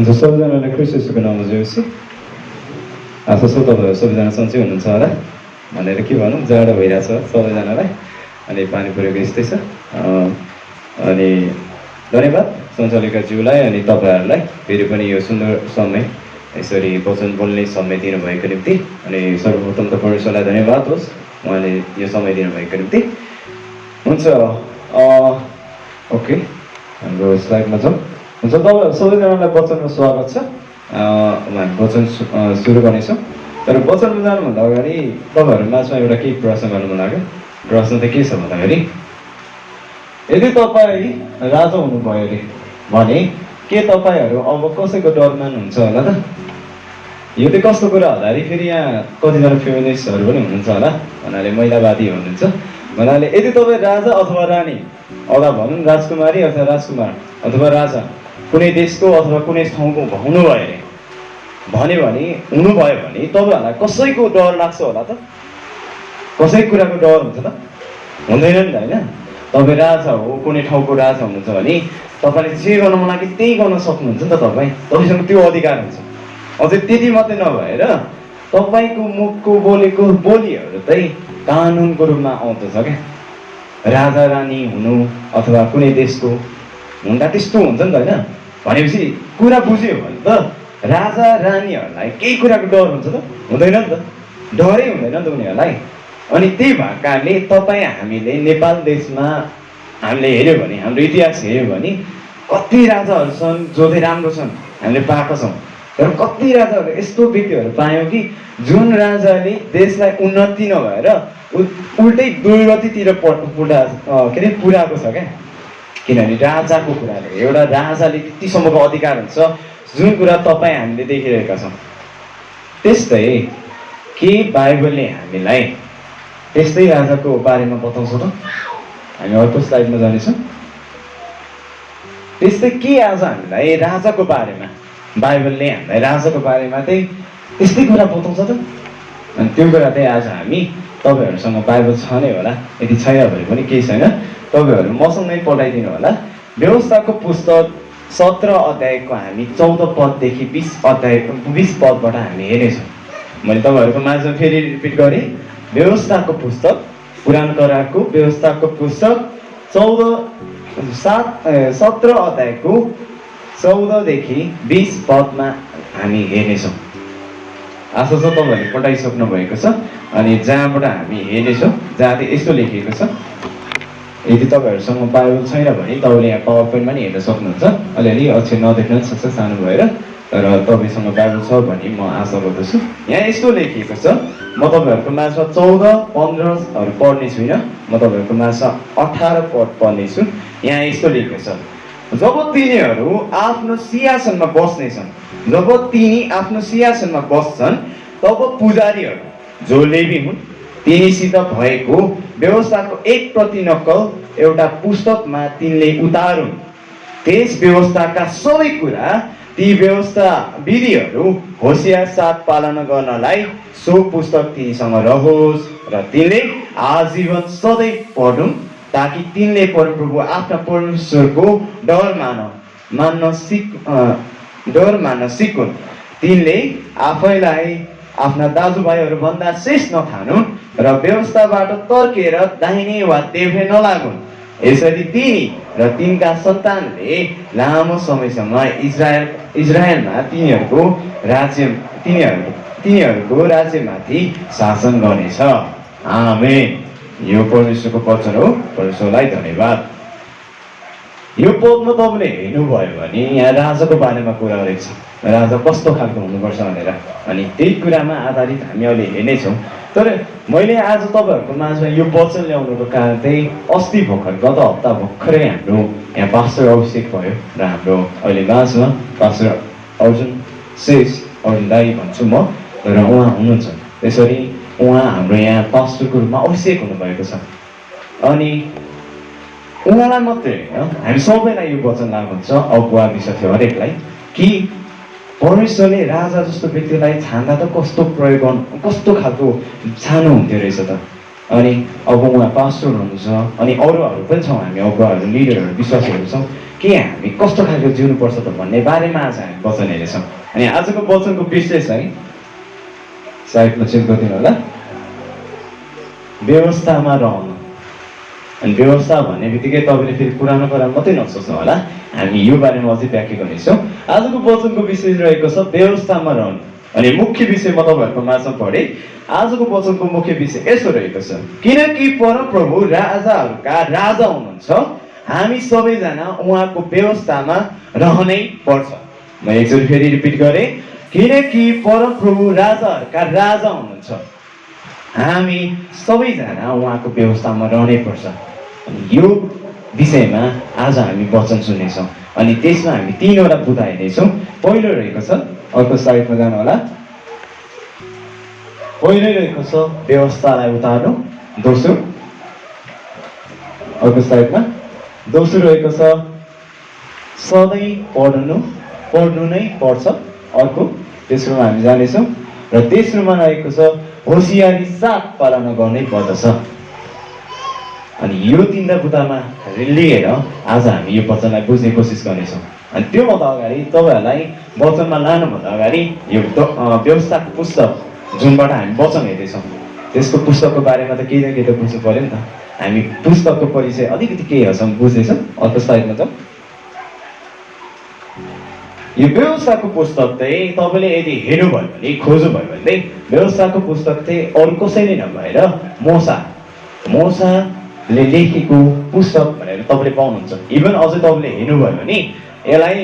हुन्छ सबैजनालाई क्रिस्ट येशूको नाममा जय होस्। आशा छ तपाईँहरू सबैजना सन्चै हुनुहुन्छ होला भनेर के भनौँ, जाडो भइरहेछ सबैजनालाई, अनि पानी परेको यस्तै छ। अनि धन्यवाद सञ्चालिका ज्यूलाई अनि तपाईँहरूलाई फेरि पनि यो सुन्दर समय यसरी वचन बोल्ने समय दिनुभएको निम्ति। अनि सर्वप्रथम त परमेश्वरलाई धन्यवाद होस् उहाँले यो समय दिनुभएको निम्ति। हुन्छ, ओके हाम्रो स्लाइडमा जाउँ। हुन्छ, तपाईँहरू सबैजनालाई वचनमा स्वागत छ। हामी वचन सुरु गर्नेछौँ, तर वचनमा जानुभन्दा अगाडि तपाईँहरू माझमा एउटा केही प्रश्न गर्नु मन लाग्यो। प्रश्न त के छ भन्दाखेरि, यदि तपाईँ राजा हुनुभयो अरे भने के तपाईँहरू अब कसैको डर मान्नुहुन्छ होला त? यो चाहिँ कस्तो कुरा भन्दाखेरि, फेरि यहाँ कतिजना फेमिनिस्टहरू पनि हुनुहुन्छ होला, भन्नाले महिलावादी हुनुहुन्छ। भन्नाले यदि तपाईँ राजा अथवा रानी अथवा भनौँ राजकुमारी अथवा राजकुमार अथवा राजा कुनै देशको अथवा कुनै ठाउँको हुनुभयो अरे भन्यो भने हुनुभयो भने तपाईँहरूलाई कसैको डर लाग्छ होला त? कसै कुराको डर हुन्छ त? हुँदैन नि त, होइन? तपाईँ राजा हो, कुनै ठाउँको राजा हुनुहुन्छ भने तपाईँले जे गर्न मन लाग्यो त्यही गर्न सक्नुहुन्छ नि त। तपाईँसँग त्यो अधिकार हुन्छ। अझै त्यति मात्रै नभएर तपाईँको मुखको बोलेको बोलीहरू चाहिँ कानुनको रूपमा आउँदछ क्या। राजा रानी हुनु अथवा कुनै देशको हुँदा त्यस्तो हुन्छ नि त, होइन? भनेपछि कुरा बुझ्यो भने त राजा रानीहरूलाई केही कुराको डर हुन्छ त? हुँदैन नि त, डरै हुँदैन नि त उनीहरूलाई। अनि त्यही भएको कारणले तपाईँ हामीले नेपाल देशमा हामीले हेऱ्यो भने, हाम्रो इतिहास हेऱ्यो भने कति राजाहरू छन् जो चाहिँ राम्रो छन्, हामीले पाएका छौँ। तर कति राजाहरू यस्तो व्यक्तिहरू पायौँ कि जुन राजाले देशलाई उन्नति नभएर उल्टै दुर्गतितिर पुर्याएको छ क्या। किनभने राजाको कुराले, एउटा राजाले त्यतिसम्मको अधिकार हुन्छ जुन कुरा तपाईँ हामीले देखिरहेका छौँ। त्यस्तै के बाइबलले हामीलाई त्यस्तै राजाको बारेमा बताउँछ त? हामी अर्को स्लाइडमा जानेछौँ। त्यस्तै के आज हामीलाई राजाको बारेमा, बाइबलले हामीलाई राजाको बारेमा चाहिँ त्यस्तै कुरा बताउँछ त? अनि त्यो कुरा चाहिँ आज हामी तपाईँहरूसँग बाइबल छ नै होला, यदि छैन भने पनि केही छैन, तपाईँहरू मसँगै पठाइदिनु होला। व्यवस्थाको पुस्तक 17 अध्यायको हामी 14 पददेखि 20 पदबाट हामी हेर्नेछौँ। मैले तपाईँहरूको माझमा फेरि रिपिट गरेँ। व्यवस्थाको पुस्तक, पुरानो करारको व्यवस्थाको पुस्तक 17 अध्यायको 14 देखि 20 पदमा हामी हेर्नेछौँ। आशा छ तपाईँहरूले पठाइसक्नु भएको छ। अनि जहाँबाट हामी हेर्नेछौँ, जहाँ चाहिँ यस्तो लेखिएको छ, यदि तपाईँहरूसँग बाइबल छैन भने तपाईँले यहाँ पावर पोइन्टमा नि हेर्न सक्नुहुन्छ। अलिअलि अक्षर नदेख्न सक्छ सानो भएर, तर तपाईँसँग बाइबल छ भने म आशा गर्दछु। यहाँ यस्तो लेखिएको छ, म तपाईँहरूको माझमा 14, 15हरू पढ्ने छुइनँ, म तपाईँहरूको माझमा 18 पद पढ्नेछु। यहाँ यस्तो लेखिएको छ, जब तिनीहरू आफ्नो सिंहासनमा बस्नेछन्, जब तिनी आफ्नो सिंहासनमा बस्छन्, तब पुजारीहरू जो लेवी हुन् तिनीसित भएको व्यवस्थाको एक प्रति नक्कल एउटा पुस्तकमा तिनले उतारुन्। त्यस व्यवस्थाका सबै कुरा, ती व्यवस्था विधिहरू होसियार साथ पालना गर्नलाई सो पुस्तक तिनीसँग रहोस् र तिनले आजीवन सधैँ पढुन्, ताकि तिनले परमप्रभु आफ्ना परमेश्वरको डर मान्न सिकुन्। तिनले आफैलाई आफ्ना दाजुभाइहरूभन्दा शेष नठानुन् र व्यवस्थाबाट तर्केर दाहिने वा देब्रे नलागुन्। यसरी तिनी र तिनका सन्तानले लामो समयसम्म इजरायलमा तिनीहरूको राज्यमाथि शासन गर्नेछ। आमेन। यो परमेश्वरको वचन हो। परमेश्वरलाई धन्यवाद। यो पदमा तपाईँले हेर्नुभयो भने यहाँ राजाको बारेमा कुरा गरेको छ, राजा कस्तो खालको हुनुपर्छ भनेर। अनि त्यही कुरामा आधारित हामी अहिले हेर्नेछौँ। तर मैले आज तपाईँहरूको माझमा यो वचन ल्याउनुको कारण चाहिँ अस्ति भर्खर गत हप्ता भर्खरै हाम्रो यहाँ पास्टर अभिषेक भयो र हाम्रो अहिले माझमा पास्टर अर्जुन दाई भन्छु म, र उहाँ हुनुहुन्छ। त्यसरी उहाँ हाम्रो यहाँ पास्टरको रूपमा अभिषेक हुनुभएको छ। अनि उहाँलाई मात्रै होइन, हामी सबैलाई यो वचन लागु हुन्छ, अगुवा विषय हरेकलाई, कि परमेश्वरले राजा जस्तो व्यक्तिलाई छान्दा त कस्तो खालको छान्नुहुन्थ्यो रहेछ त। अनि अब उहाँ पास्टर हुनुहुन्छ, अनि अरूहरू पनि छौँ हामी, अगुवाहरू, लिडरहरू, विश्वासीहरू छौँ। के हामी कस्तो खालको जिउनुपर्छ त भन्ने बारेमा आज हामी वचन हेर्नेछौँ। अनि आजको वचनको विषय चाहिँ साइडमा चेक गरिदिनु होला, व्यवस्थामा रहनु। अनि व्यवस्था भन्ने बित्तिकै तपाईँले फेरि पुरानो कुरा मात्रै नसोच्नु होला, हामी यो बारेमा अझै व्याख्या गर्नेछौँ। आजको वचनको विषय रहेको छ व्यवस्थामा रहनु। अनि मुख्य विषय म तपाईँहरूको माझमा पढेँ। आजको वचनको मुख्य विषय यसो रहेको छ, किनकि परमप्रभु राजाहरूका राजा हुनुहुन्छ, हामी सबैजना उहाँको व्यवस्थामा रहनै पर्छ। म एकचोटि फेरि रिपिट गरेँ, किनकि परमप्रभु राजाहरूका राजा हुनुहुन्छ, हामी सबैजना उहाँको व्यवस्थामा रहनै पर्छ। अनि यो विषयमा आज हामी वचन सुन्नेछौँ। अनि त्यसमा हामी 3वटा बुँदा हेर्नेछौँ। पहिलो रहेको छ, अर्को साइडमा जानु होला, पहिलो रहेको छ व्यवस्थालाई उतार्नु। दोस्रो, अर्को साइडमा दोस्रो रहेको छ सधैँ पढ्नु नै पर्छ। अर्को तेस्रोमा हामी जानेछौँ। र तेस्रोमा रहेको छ होसियारी साथ पालना गर्नै पर्दछ। अनि यो 3वटा बुँदामा लिएर आज हामी यो वचनलाई बुझ्ने कोसिस गर्नेछौँ। अनि त्योभन्दा अगाडि तपाईँहरूलाई वचनमा लानुभन्दा अगाडि यो व्यवस्थाको पुस्तक जुनबाट हामी वचन हेर्दैछौँ त्यसको पुस्तकको बारेमा त केही न केही त बुझ्नु पऱ्यो नि त। हामी पुस्तकको परिचय अलिकति केही हदसम्म बुझ्दैछौँ। अर्को स्लाइडमा त यो व्यवस्थाको पुस्तक चाहिँ तपाईँले यदि हेर्नुभयो भने, खोज्नुभयो भने चाहिँ व्यवस्थाको पुस्तक चाहिँ अरू कसैले नभएर मोसाले लेखेको पुस्तक भनेर तपाईँले पाउनुहुन्छ। इभन अझै तपाईँले हेर्नुभयो भने यसलाई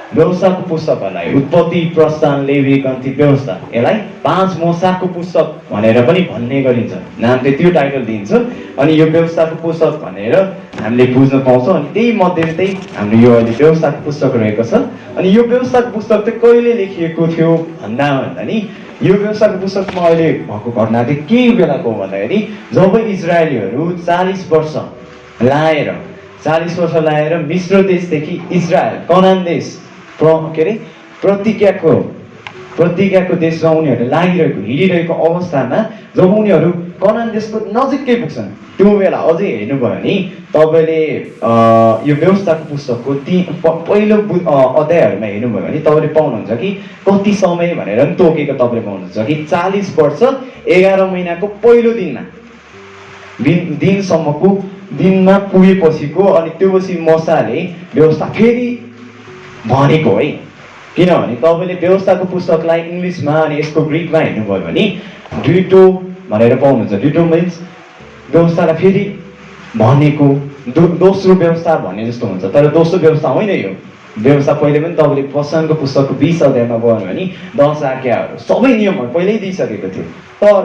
व्यवस्थाको पुस्तकहरूलाई उत्पत्ति, प्रस्थान, लेवी, गन्ती, व्यवस्था, यसलाई 5 मोसाको पुस्तक भनेर पनि भन्ने गरिन्छ। नाम चाहिँ त्यो टाइटल दिइन्छ। अनि यो व्यवस्थाको पुस्तक भनेर हामीले बुझ्न पाउँछौँ। अनि त्यही मध्ये चाहिँ हाम्रो यो अहिले व्यवस्थाको पुस्तक रहेको छ। अनि यो व्यवस्थाको पुस्तक चाहिँ कहिले लेखिएको थियो भन्दा नि यो व्यवस्थाको पुस्तकमा अहिले भएको घटना चाहिँ के बेलाको भन्दाखेरि जब इजरायलीहरू 40 वर्ष लाएर मिश्र देशदेखि इजरायल कनान देश प्रतिज्ञाको देशमा उनीहरू हिँडिरहेको अवस्थामा जब उनीहरू कनान देशको नजिकै पुग्छन् त्यो बेला अझै हेर्नुभयो भने तपाईँले यो व्यवस्थाको पुस्तकको पहिलो अध्यायहरूमा हेर्नुभयो भने तपाईँले पाउनुहुन्छ कि कति समय भनेर पनि तोकेको तपाईँले पाउनुहुन्छ कि 40 वर्ष 11 महिनाको पहिलो दिनमा पुगेपछिको। अनि त्यो पछि मोसाले व्यवस्था फेरि भनेको है। किनभने तपाईँले व्यवस्थाको पुस्तकलाई इङ्ग्लिसमा अनि यसको ग्रिकमा हेर्नुभयो भने ड्युटो भनेर पाउनुहुन्छ। ड्युटो मिन्स व्यवस्थालाई फेरि भनेको, दोस्रो व्यवस्था भन्ने जस्तो हुन्छ। तर दोस्रो व्यवस्था होइन यो व्यवस्था। पहिले पनि तपाईँले प्रसङ्गको पुस्तकको 20 अध्यायमा गयो भने 10 आज्ञाहरू सबै नियमहरू पहिल्यै दिइसकेको थियो। तर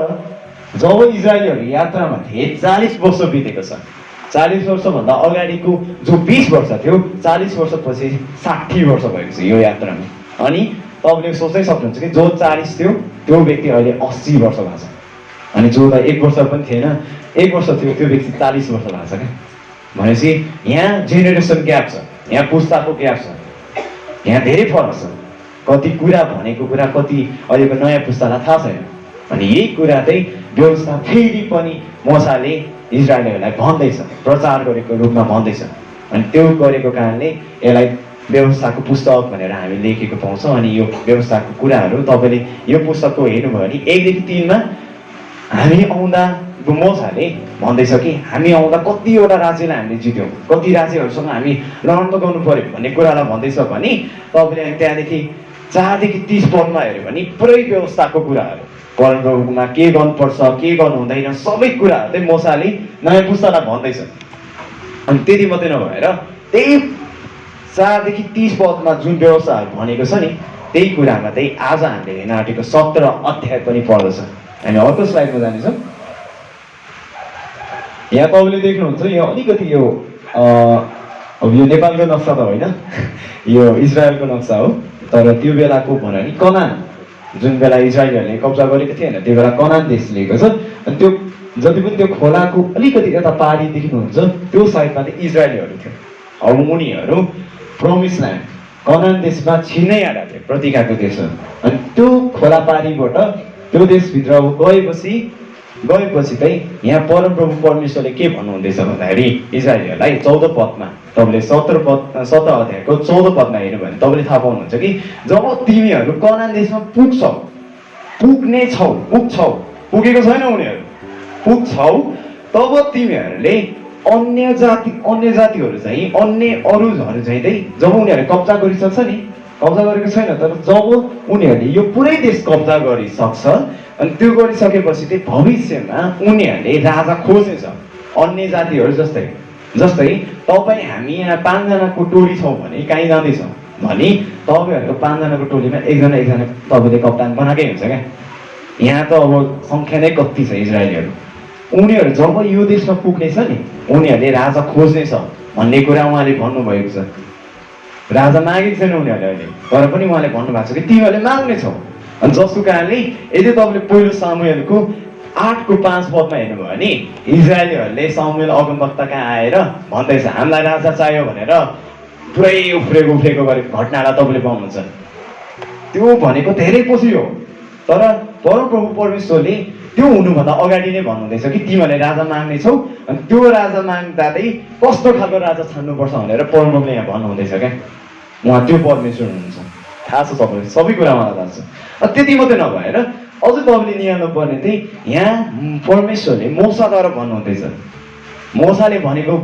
जब इजरायलीहरू यात्रामा थिए 40 वर्ष बितेको छ। 40 वर्षभन्दा अगाडिको जो 20 वर्ष थियो 40 वर्षपछि 60 वर्ष भएको छ यो यात्रामा। अनि तपाईँले सोच्नै सक्नुहुन्छ कि जो 40 थियो त्यो व्यक्ति अहिले 80 वर्ष भएको छ। अनि जो त 1 वर्ष पनि थिएन, 1 वर्ष थियो त्यो व्यक्ति 40 वर्ष भएको छ क्या। भनेपछि यहाँ जेनेरेसन ग्याप छ, यहाँ पुस्ताको ग्याप छ, यहाँ धेरै फरक छ। कति कुरा भनेको कुरा कति अहिलेको नयाँ पुस्तालाई थाहा छैन। अनि यही कुरा चाहिँ व्यवस्था फेरि पनि मोसाले इजरायलीहरूलाई भन्दैछ, प्रचार गरेको रूपमा भन्दैछ। अनि त्यो गरेको कारणले यसलाई व्यवस्थाको पुस्तक भनेर हामी लेखेको पाउँछौँ। अनि यो व्यवस्थाको कुराहरू तपाईँले यो पुस्तकको हेर्नुभयो भने 1देखि 3मा हामी आउँदा मोसाले भन्दैछ कि हामी आउँदा कतिवटा राज्यलाई हामीले जित्यौँ, कति राज्यहरूसँग हामी लड्न त गर्नु पऱ्यो भन्ने कुरालाई भन्दैछ भने तपाईँले त्यहाँदेखि 4देखि 30 पदमा हेऱ्यो भने पुरै व्यवस्थाको कुराहरू, परमप्रभुमा के गर्नुपर्छ के गर्नु हुँदैन सबै कुराहरू चाहिँ मोसाले नयाँ पुस्तालाई भन्दैछ। अनि त्यति मात्रै नभएर त्यही 4देखि 30 पदमा जुन व्यवस्थाहरू भनेको छ नि त्यही कुरामा चाहिँ आज हामीले हेर्न आँटेको 17 अध्याय पनि पर्दछ। हामी अर्को स्लाइडमा जानेछौँ। यहाँ तपाईँले देख्नुहुन्छ यो अलिकति यो अब यो नेपालको नक्सा त होइन, यो इजरायलको नक्सा हो। तर त्यो बेलाको भनौँ नि कनान, जुन बेला इजरायलीहरूले कब्जा गरेको थिएन त्यो बेला कनान देश लिएको छ। अनि त्यो जति पनि त्यो खोलाको अलिकति यता पारी देख्नुहुन्छ त्यो साइडमा चाहिँ इजरायलीहरू थियो। अब उनीहरू प्रोमिस ल्यान्ड कनान देशमा छिन्नै आएका थिए, प्रतिज्ञाको देशहरू। अनि त्यो खोला पारीबाट त्यो देशभित्र गएपछि गएपछि चाहिँ यहाँ परमप्रभु परमेश्वरले के भन्नुहुँदैछ भन्दाखेरि इस्राएलीहरूलाई 14 पदमा तपाईँले 17 अध्यायको 14 पदमा हेर्नु भने तपाईँले थाहा पाउनुहुन्छ कि जब तिमीहरू कनान देशमा पुग्छौ पुगेको छैन उनीहरू पुग्छौ तब तिमीहरूले अन्य जातिहरू चाहिँ अरूहरू चाहिँ जब उनीहरूले कब्जा गरिसक्छ नि कब्जा गरेको छैन तर जब उनीहरूले यो पुरै देश कब्जा गरिसक्छ अनि त्यो गरिसकेपछि चाहिँ भविष्यमा उनीहरूले राजा खोज्नेछ अन्य जातिहरू जस्तै तपाईँ हामी यहाँ 5 जनाको टोली छौँ भने कहीँ जाँदैछौँ भने तपाईँहरूको 5 जनाको टोलीमा एकजना तपाईँले कप्तान बनाएकै हुन्छ क्या यहाँ त अब सङ्ख्या नै कति छ इजरायलीहरू उनीहरू जब यो देशमा पुग्नेछ नि उनीहरूले राजा खोज्नेछ भन्ने कुरा उहाँले भन्नुभएको छ राजा मागेको छैन उनीहरूले अहिले तर पनि उहाँले भन्नुभएको छ कि तिमीहरूले माग्नेछौ अनि जसको कारणले यदि तपाईँले पहिलो सामुएलको 8:5 पदमा हेर्नुभयो भने इजरायलीहरूले सामुएल अगमवक्ता कहाँ आएर भन्दैछ हामीलाई राजा चाहियो भनेर पुरै उफ्रेको गरेको घटनालाई तपाईँले पाउनुहुन्छ त्यो भनेको धेरै पछि हो तर परमप्रभु परमेश्वरले त्यो हुनुभन्दा अगाडि नै भन्नुहुँदैछ कि तिमीहरूले राजा माग्नेछौ अनि त्यो राजा माग्दा चाहिँ कस्तो खालको राजा छान्नुपर्छ भनेर परमप्रभुले यहाँ भन्नुहुँदैछ क्या उहाँ त्यो परमेश्वर हुनुहुन्छ थाहा छ तपाईँले सबै कुरा उहाँलाई थाहा छ त्यति मात्रै नभएर अझ तपाईँले निहाल्नु पर्ने चाहिँ यहाँ परमेश्वरले मोसाद्वारा भन्नुहुँदैछ मोसाले भनेको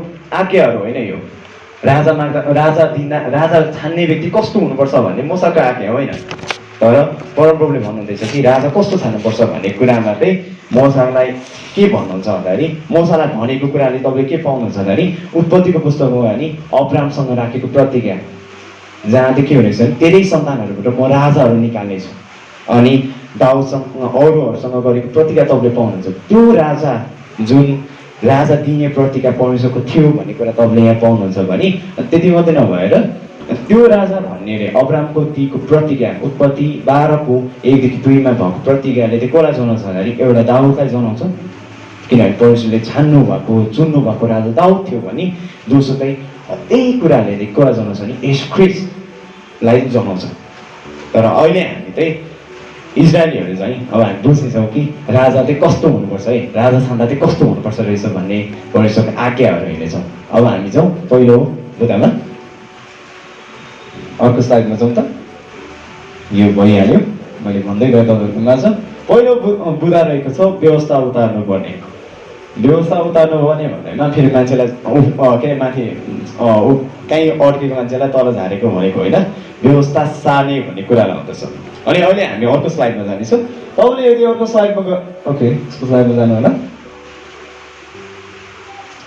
आज्ञाहरू होइन यो राजा छान्ने व्यक्ति कस्तो हुनुपर्छ भन्ने मोसाको आज्ञा होइन तर परमप्रभुले भन्नुहुँदैछ कि राजा कस्तो छान्नुपर्छ भन्ने कुरामा चाहिँ मोसालाई के भन्नुहुन्छ भन्दाखेरि मोसालाई भनेको कुराले तपाईँले के पाउनुहुन्छ भन्दाखेरि उत्पत्तिको पुस्तकमा भने अब्रामसँग राखेको प्रतिज्ञा जहाँ चाहिँ के हुनेछ भने तेरै सन्तानहरूबाट म राजाहरू निकाल्नेछु अनि दाउदसँग अरूहरूसँग गरेको प्रतिज्ञा तपाईँले पाउनुहुन्छ त्यो राजा जुन राजा दिने प्रतिज्ञा परमेश्वरको थियो भन्ने कुरा तपाईँले यहाँ पाउनुहुन्छ भने त्यति मात्रै नभएर त्यो राजा भन्ने अब्रामको दिएको प्रतिज्ञा उत्पत्ति 12:1-2मा भएको प्रतिज्ञाले चाहिँ कसलाई जनाउँछ भन्दाखेरि एउटा दाउदलाई जनाउँछ किनभने परमेश्वरले छान्नु भएको चुन्नु भएको राजा दाउद थियो भने दोस्रो चाहिँ त्यही कुराले चाहिँ कसलाई जनाउँछ भने येशू ख्रीष्टलाई जनाउँछ तर अहिले हामी चाहिँ इजरायलीहरू चाहिँ अब हामी बुझ्नेछौँ कि राजा चाहिँ कस्तो हुनुपर्छ है राजा छान्दा चाहिँ कस्तो हुनुपर्छ रहेछ भन्ने परमेश्वरको आज्ञाहरू हेर्नेछौँ अब हामी जाउँ पहिलो बुदामा अर्को स्लाइडमा जाउँ त यो भइहाल्यो मैले भन्दै गएँ तपाईँहरूको माझ पहिलो बुदा रहेको छ व्यवस्था उतार्नुपर्ने व्यवस्था उतार्नुपर्ने भन्दैमा फेरि मान्छेलाई के माथि कहीँ अड्केको मान्छेलाई तल झारेको भनेको होइन व्यवस्था सार्ने भन्ने कुरा आउँदछ अनि अहिले हामी अर्को स्लाइडमा जानेछौँ तपाईँले यदि अर्को स्लाइडमा ओके यसको स्लाइडमा जानु होला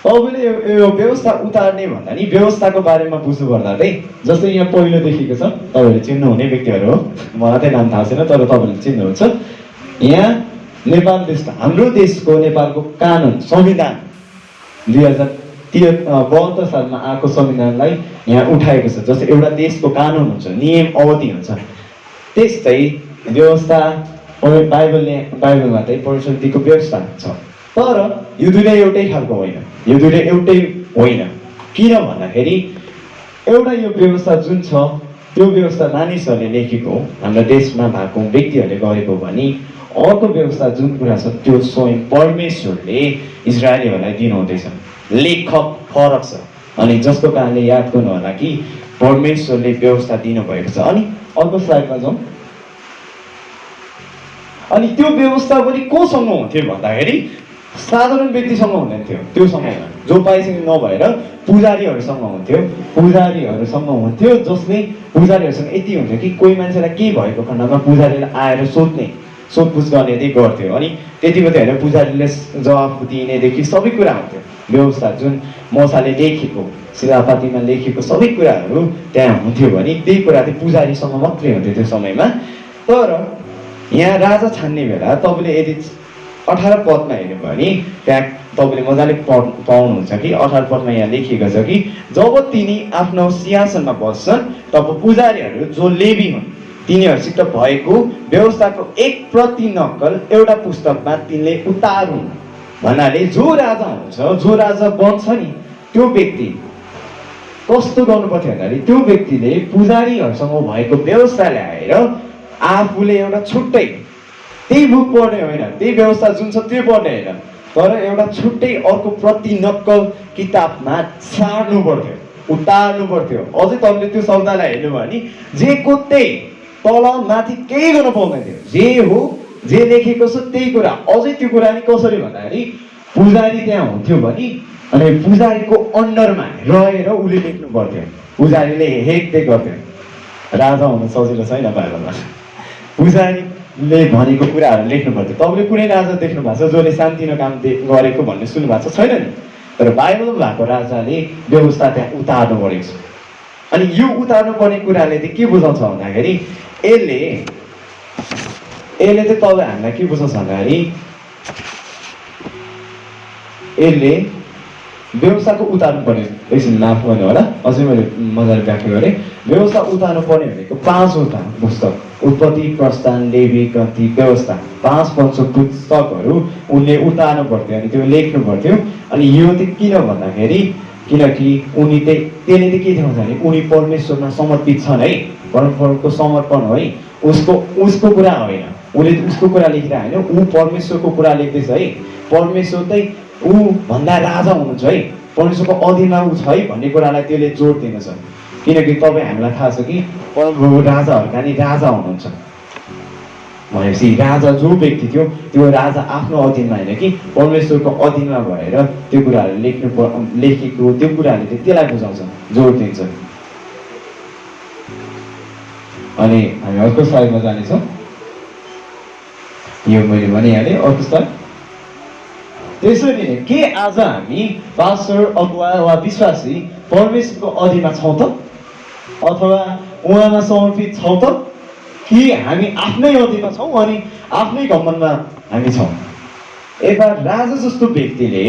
तपाईँले यो व्यवस्था उतार्ने भन्दा नि व्यवस्थाको बारेमा बुझ्नु पर्दा चाहिँ जस्तै यहाँ पहिलो देखिएको छ तपाईँहरूले चिन्नुहुने व्यक्तिहरू हो मलाई चाहिँ नाम थाहा छैन तर तपाईँले चिन्नुहुन्छ यहाँ नेपाल देशको हाम्रो देशको नेपालको कानुन संविधान 2072 सालमा आएको संविधानलाई यहाँ उठाएको छ जस्तै एउटा देशको कानुन हुन्छ नियम अवधि हुन्छ त्यस्तै व्यवस्था बाइबलमा चाहिँ परमेश्वरले दिएको व्यवस्था छ तर यो दुईटा एउटै खालको होइन यो दुईटा एउटै होइन किन भन्दाखेरि एउटा यो व्यवस्था जुन छ त्यो व्यवस्था मानिसहरूले लेखेको हाम्रो देशमा भएको व्यक्तिहरूले गरेको भने अर्को व्यवस्था जुन कुरा छ त्यो स्वयं परमेश्वरले इजरायलीहरूलाई दिनुहुँदैछ लेखक फरक छ अनि जसको कारणले याद गर्नु होला कि परमेश्वरले व्यवस्था दिनुभएको छ अनि अर्को स्लाइडमा जाउँ अनि त्यो व्यवस्था पनि कोसँग हुन्थ्यो भन्दाखेरि साधारण व्यक्तिसँग हुँदैन थियो त्यो समयमा जो पाइसँग नभएर पुजारीहरूसँग हुन्थ्यो जसले पुजारीहरूसँग यति हुन्थ्यो कि कोही मान्छेलाई के भएको खण्डमा पुजारीलाई आएर सोधपुछ गर्ने गर्थ्यो अनि त्यति मात्रै होइन पुजारीले जवाफ दिनेदेखि सबै कुरा हुन्थ्यो व्यवस्था जुन मोसाले लेखेको शिलापातीमा लेखेको सबै कुराहरू त्यहाँ हुन्थ्यो भने त्यही कुरा चाहिँ पुजारीसँग मात्रै हुन्थ्यो त्यो समयमा तर यहाँ राजा छान्ने बेला तपाईँले यदि 18 पदमा हेर्नु भयो भने त्यहाँ तपाईँले मजाले पाउनुहुन्छ कि 18 पदमा यहाँ लेखिएको छ कि जब तिनी आफ्नो सिंहासनमा बस्छन् तब पुजारीहरू जो लेवी हुन् तिनीहरूसित भएको व्यवस्थाको एक प्रति नक्कल एउटा पुस्तकमा तिनले उतारुन् भन्नाले जो राजा हुन्छ जो राजा बन्छ नि त्यो व्यक्ति कस्तो गर्नुपर्थ्यो भन्दाखेरि त्यो व्यक्तिले पुजारीहरूसँग भएको व्यवस्था ल्याएर आफूले एउटा छुट्टै त्यही बुक पढ्ने होइन, त्यही व्यवस्था जुन छ त्यो पढ्ने होइन, तर एउटा छुट्टै अर्को प्रति नक्कल किताबमा सार्नु पर्थ्यो, उतार्नु पर्थ्यो। अझै तपाईँले त्यो शब्दलाई हेर्नुभयो भने जे को त्यही, तल माथि केही गर्न पाउँदैन थियो, जे हो जे लेखेको छ त्यही कुरा। अझै त्यो कुरा नि कसरी भन्दाखेरि पुजारी त्यहाँ हुन्थ्यो भने अनि पुजारीको अन्डरमा रहेर उसले लेख्नु पर्थ्यो, पुजारीले हेकदेख गर्थ्यो। राजा हुनु सजिलो छैन बाहिरमा, पुजारीले भनेको कुराहरू लेख्नु पर्थ्यो। तपाईँले कुनै राजा देख्नु भएको छ जसले शान्तिनो काम गरेको भन्ने सुन्नु भएको छ? छैन नि। तर बाइबलमा भएको राजाले व्यवस्था त्यहाँ उतार्नु परेको छ। अनि यो उतार्नु पर्ने कुराले चाहिँ के बुझाउँछ भन्दाखेरि यसले चाहिँ तपाईँ हामीलाई के बुझाउँछ भन्दाखेरि यसले व्यवस्थाको उतार्नु पर्ने, एकछिन माफ गर्नु होला, अझै मैले मजाले व्याख्या गरेँ। व्यवस्था उतार्नु पर्ने भनेको 5वटा पुस्तक, उत्पत्ति, प्रस्थान, लेवी, गन्ती, व्यवस्था, 5 पुस्तकहरू उनले उतार्नु पर्थ्यो अनि त्यो लेख्नु पर्थ्यो। अनि यो चाहिँ किन भन्दाखेरि किनकि उनी त्यसले चाहिँ के देखाउँछ भने उनी परमेश्वरमा समर्पित छन् है, परमेश्वरको समर्पण हो है, उसको कुरा होइन, उसले उसको कुरा लेखिरहेको होइन, ऊ परमेश्वरको कुरा लेख्दैछ है। परमेश्वर चाहिँ ऊ भन्दा राजा हुनुहुन्छ है, परमेश्वरको अधीनमा ऊ छ है भन्ने कुरालाई त्यसले जोड दिँदछ। किनकि तपाईँ हामीलाई थाहा छ कि परमप्रभु राजाहरूका नि राजा हुनुहुन्छ भनेपछि राजा जो व्यक्ति थियो त्यो राजा आफ्नो अधीनमा होइन कि परमेश्वरको अधीनमा भएर त्यो कुराहरू लेखेको त्यो कुराहरूले चाहिँ त्यसलाई बुझाउँछ, जोड दिन्छ। अनि हामी अर्को स्लाइडमा जानेछौँ। यो मैले भनिहालेँ। अर्को स्लाइड। त्यसरी नै के आज हामी पास्टर, अगुवा वा विश्वासी परमेश्वरको अधीनमा छौँ त, अथवा उहाँमा समर्पित छौँ त, कि हामी आफ्नै अधीनमा छौँ अनि आफ्नै घमण्डमा हामी छौँ? एउटा राजा जस्तो व्यक्तिले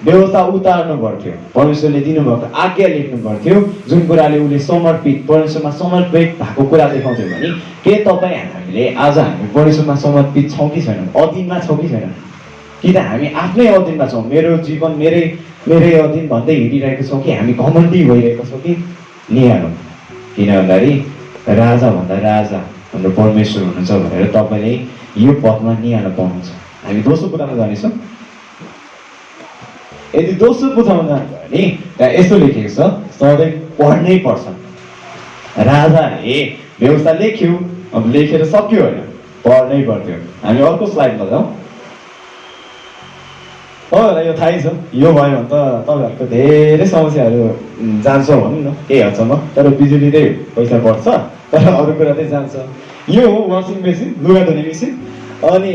व्यवस्था उतार्नु पर्थ्यो, परमेश्वरले दिनुभएको आज्ञा लेख्नु पर्थ्यो, जुन कुराले उसले समर्पित, परमेश्वरमा समर्पित भएको कुरा देखाउँथ्यो भने के तपाईँ हामीले आज हामी परमेश्वरमा समर्पित छौँ कि छैनौँ, अधीनमा छौँ कि छैनौँ? कि त हामी आफ्नै अधीनमा छौँ, मेरो जीवन मेरै अधीन भन्दै हिँडिरहेको छौँ कि हामी घमण्डी भइरहेको छौँ कि निहालौँ? किन भन्दाखेरि राजाभन्दा राजा हाम्रो परमेश्वर हुनुहुन्छ भनेर तपाईँले यो पदमा निहाल्न पाउनुहुन्छ। हामी दोस्रो कुरामा जानेछौँ। यदि दोस्रो कुरामा जानु भने त्यहाँ यस्तो लेखेको छ, सधैँ पढ्नै पर्छ। राजाले व्यवस्था लेख्यो, अब लेखेर सक्यो होइन, पढ्नै पर्थ्यो। हामी अर्को स्लाइडमा जाउँ। तपाईँहरूलाई यो थाहै छ, यो भयो भने त तपाईँहरूको धेरै समस्याहरू जान्छ भनौँ न केही हदसम्म। तर बिजुली चाहिँ पैसा पर्छ, तर अरू कुरा चाहिँ जान्छ। यो हो वासिङ मेसिन, लुगा धुने मेसिन। अनि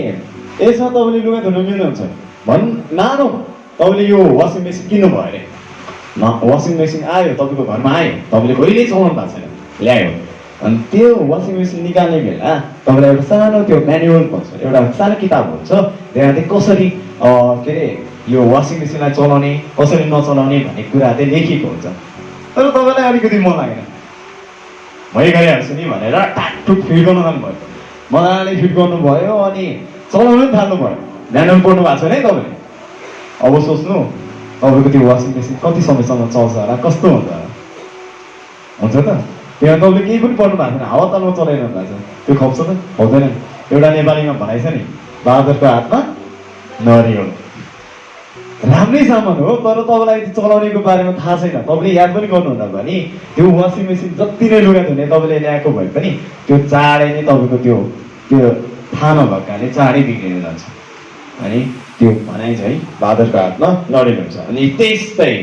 यसमा तपाईँले लुगा धुन मिल्नुहुन्छ मानौँ तपाईँले यो वासिङ मेसिन किन्नुभयो अरे, वासिङ मेसिन आयो तपाईँको घरमा आयो, तपाईँले कहिल्यै चलाउनु भएको छैन, ल्यायो। अनि त्यो वासिङ मेसिन निकाल्ने बेला तपाईँलाई एउटा सानो त्यो म्यानुअल भन्छ, एउटा सानो किताब हुन्छ, त्यहाँ चाहिँ कसरी के अरे यो वासिङ मेसिनलाई चलाउने कसरी नचलाउने भन्ने कुरा चाहिँ लेखिएको हुन्छ। तर तपाईँलाई अलिकति मन लागेन, मै गरिहाल्छु नि भनेर टाकटुक फिट गर्नु जानुभयो, मजाले फिट गर्नुभयो अनि चलाउनु पनि थाल्नुभयो। म्यानुअल पढ्नु भएको छैन है तपाईँले। अब सोच्नु तपाईँको त्यो वासिङ मेसिन कति समयसम्म चल्छ होला, कस्तो हुन्छ होला, हुन्छ त? त्यहाँ तपाईँले केही पनि पढ्नु भएको छैन, हावा तालमा चलाइरहनु भएको छ, त्यो खप्छ त? खप्दैन। एउटा नेपालीमा भनाइ छ नि, बाँदरको हातमा नरिवल। राम्रै सामान हो, तर तपाईँलाई चलाउनेको बारेमा थाहा छैन, तपाईँले याद पनि गर्नुहुन्न भने त्यो वासिङ मेसिन जति नै लुगा धुने तपाईँले ल्याएको भए पनि त्यो चाँडै नै तपाईँको त्यो थाहा नभएकाले चाँडै बिग्रिन जान्छ। अनि त्यो भनाइ चाहिँ बाँदरको हातमा नरिवल हुन्छ। अनि त्यस्तै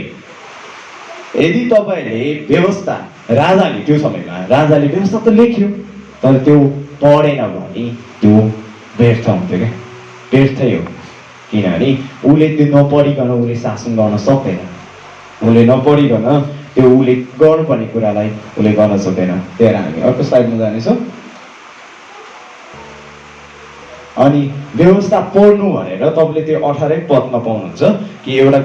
यदि तपाईँले व्यवस्था, राजाले त्यो समयमा राजाले व्यवस्था त लेख्यो तर त्यो पढेन भने त्यो व्यर्थ हुन्थ्यो क्या, व्यर्थै हो। किनभने उसले त्यो नपढिकन उसले शासन गर्न सक्दैन, उसले नपढिकन त्यो उसले गर्नुपर्ने कुरालाई उसले गर्न सक्दैन। त्यही भएर हामी अर्को स्लाइडमा जानेछौँ। अनि व्यवस्था पढ्नु भनेर तपाईँले त्यो 18 पदमा पाउनुहुन्छ कि एउटा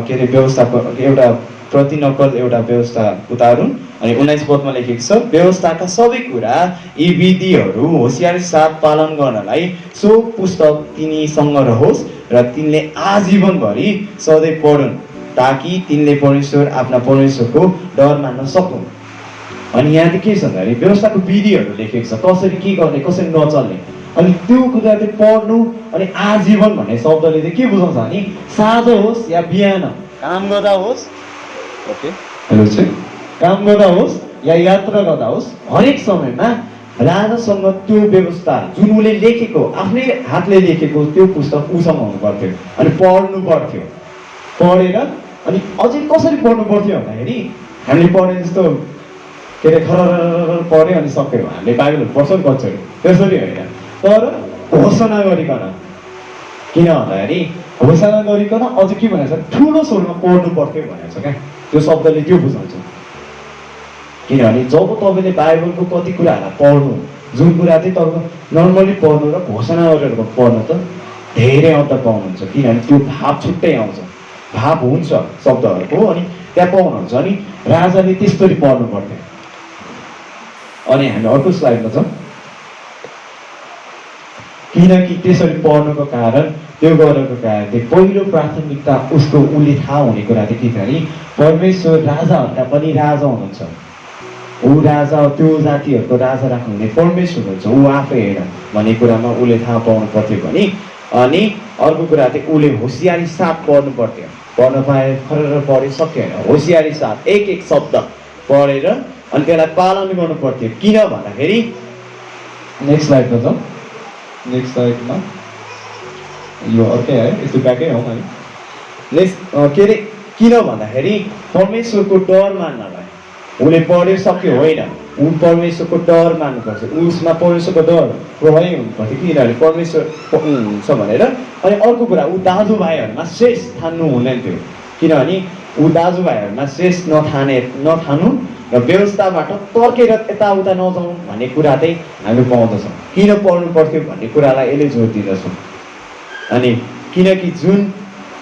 के अरे व्यवस्थाको एउटा प्रतिनकल एउटा व्यवस्था उतारुन्। अनि 19 पदमा लेखेको छ, व्यवस्थाका सबै कुरा यी विधिहरू होसियारी साथ पालन गर्नलाई सो पुस्तक तिनीसँग रहोस् र तिनले आजीवनभरि सधैँ पढुन्, ताकि तिनले आफ्ना परमेश्वरको डर मान्न सकुन्। अनि यहाँ चाहिँ के छ भन्दाखेरि व्यवस्थाको विधिहरू लेखेको छ, कसरी के गर्ने, कसरी नचल्ने। अनि त्यो कुरा चाहिँ पढ्नु अनि आजीवन भन्ने शब्दले चाहिँ के बुझाउँछ भने साँझ होस् या बिहान काम गर्दा होस्, ओके हेलो चाहिँ काम गर्दा होस् या यात्रा गर्दा होस्, हरेक समयमा राजासँग त्यो व्यवस्था जुन उसले लेखेको आफ्नै हातले लेखेको त्यो पुस्तक उसँग हुनु पर्थ्यो अनि पढ्नु पर्थ्यो। पढेर अनि अझै कसरी पढ्नु पर्थ्यो भन्दाखेरि हामीले पढे जस्तो के अरे खर पढ्यो अनि सक्यो, हामीले बाइबलहरू पढ्छौँ कन्छौँ त्यसरी होइन, तर घोषणा गरिकन। किन भन्दाखेरि घोषणा गरिकन अझ के भनेको छ ठुलो स्वरमा पढ्नु पर्थ्यो भनेको छ क्या, त्यो शब्दले त्यो बुझाउँछ। किनभने जब तपाईँले बाइबलको कति कुराहरूलाई पढ्नु, जुन कुरा चाहिँ तपाईँको नर्मली पढ्नु र घोषणा गरेर पढ्नु त धेरै अन्तर पाउनुहुन्छ। किनभने त्यो भाव छुट्टै आउँछ, भाव हुन्छ शब्दहरूको अनि त्यहाँ पाउनुहुन्छ। अनि राजाले त्यस्तरी पढ्नु पर्थ्यो। अनि हामी अर्को स्लाइडमा छौँ। किनकि त्यसरी पढ्नुको कारण, त्यो गरेको कारण चाहिँ पहिलो प्राथमिकता उसले थाहा हुने कुरा चाहिँ के छ भने परमेश्वर राजाहरूका पनि राजा हुनुहुन्छ। ऊ राजा, त्यो जातिहरूको राजा राख्नुहुने परमेश्वर हुन्छ, ऊ आफै होइन भन्ने कुरामा उसले थाहा पाउनु पर्थ्यो भने। अनि अर्को कुरा चाहिँ उसले होसियारी साथ पढ्नु पर्थ्यो। पढ्न पाए खरेर पढि सक्यो होइन, होसियारी साथ एक एक शब्द पढेर अनि त्यसलाई पालन गर्नु पर्थ्यो। किन भन्दाखेरि नेक्स्ट स्लाइडमा जाउँ। नेक्स्ट स्लाइडमा यो अर्कै आयो, यस्तो ब्याकै हौँ हामी। नेक्स्ट के अरे किन भन्दाखेरि परमेश्वरको डर मान्नलाई उसले पढ्यो सक्यो होइन, ऊ परमेश्वरको डर मान्नुपर्छ, उसमा परमेश्वरको डर प्रभावी हुनुपर्छ किनभने परमेश्वर हुन्छ भनेर। अनि अर्को कुरा ऊ दाजुभाइहरूमा श्रेष्ठ ठान्नु हुँदैन थियो, किनभने ऊ दाजुभाइहरूमा श्रेष्ठ नठानु र व्यवस्थाबाट तर्केर यताउता नजाउँ भन्ने कुरा चाहिँ हामीले पाउँदछौँ। किन पढ्नु पर्थ्यो भन्ने कुरालाई यसले जोड दिँदछौँ। अनि किनकि जुन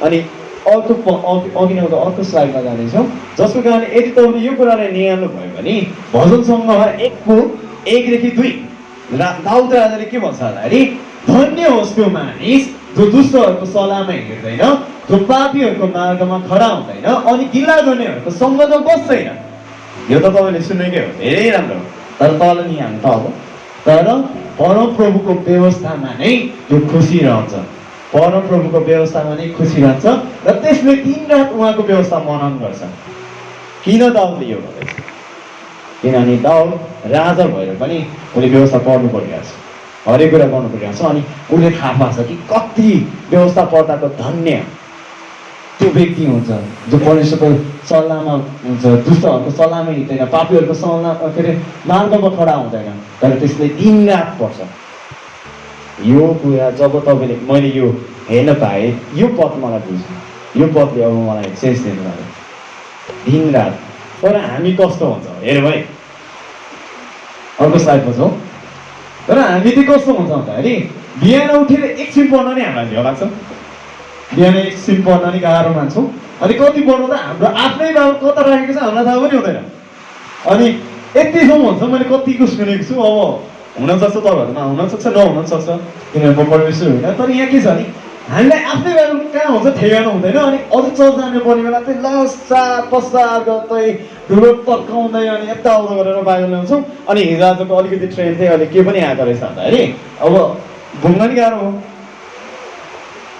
अनि अर्को स्लाइडमा जानेछौँ, जसको कारणले यदि तपाईँले यो कुरालाई निहाल्नु भयो भने भजन सङ्ग्रह 1:1 - 2 दाउद राजाले के भन्छ भन्दाखेरि धन्य होस् त्यो मानिस जो दुष्टहरूको सल्लाहमा हिँड्दैन, जो पापीहरूको मार्गमा खडा हुँदैन अनि गिल्ला गर्नेहरूको सङ्गतमा बस्दैन। यो त तपाईँले सुनेकै हो, धेरै राम्रो, तर तल नि हामी त अब तर परमप्रभुको व्यवस्थामा नै त्यो खुसी रहन्छ, परमप्रभुको व्यवस्थामा नै खुसी रहन्छ र त्यसले दिन रात उहाँको व्यवस्था मनन गर्छ। किन दाउदले यो गर्दैछ? किनभने दाउद राजा भएर पनि उसले व्यवस्था पढ्नु परिरहेको छ, हरेक कुरा गर्नु परिरहेको छ। अनि उसले थाहा पाएको छ कि कति व्यवस्था पढ्दाको धन्य त्यो व्यक्ति हुन्छ जो परमेश्वरको सल्लाहमा हुन्छ, दुष्टहरूको सल्लाहमा हिँड्दैन, पापीहरूको सल्लाह के अरे मार्गमा खडा हुँदैन, तर त्यसले दिन रात पढ्छ। यो कुरा जब तपाईँले मैले यो हेर्न पाएँ, यो पद मलाई बुझ्छ, यो पदले अब मलाई सेन्स दिनु लाग्यो दिन रात। तर हामी कस्तो हुन्छ हेर भाइ, अर्को स्लाइडमा छौँ। तर हामी चाहिँ कस्तो हुन्छ भन्दाखेरि बिहान उठेर एकछिन पढ्न नै हामीलाई झ्याउ लाग्छ, बिहान एकछिन पढ्न नि गाह्रो मान्छौँ। अनि कति पढ्नु त हाम्रो आफ्नै बाबु कता राखेको छ हामीलाई थाहा पनि हुँदैन। अनि यतिसम्म हुन्छ, मैले कतिको सुनेको छु, अब हुनसक्छ तपाईँहरूमा हुनसक्छ नहुनसक्छ किनभने म परमेश्वर होइन, तर यहाँ के छ भने हामीलाई आफ्नै बाइबल कहाँ हुन्छ ठेगाना हुँदैन। अनि अझ चर्च जानु पर्ने बेला चाहिँ लसार पसार गर्दै धुलो तर्काउँदै अनि यताउता गरेर बाइबल ल्याउँछौँ। अनि हिजो आजको अलिकति ट्रेन चाहिँ अहिले के पनि आएको रहेछ भन्दाखेरि अब घुम्न नि गाह्रो हो।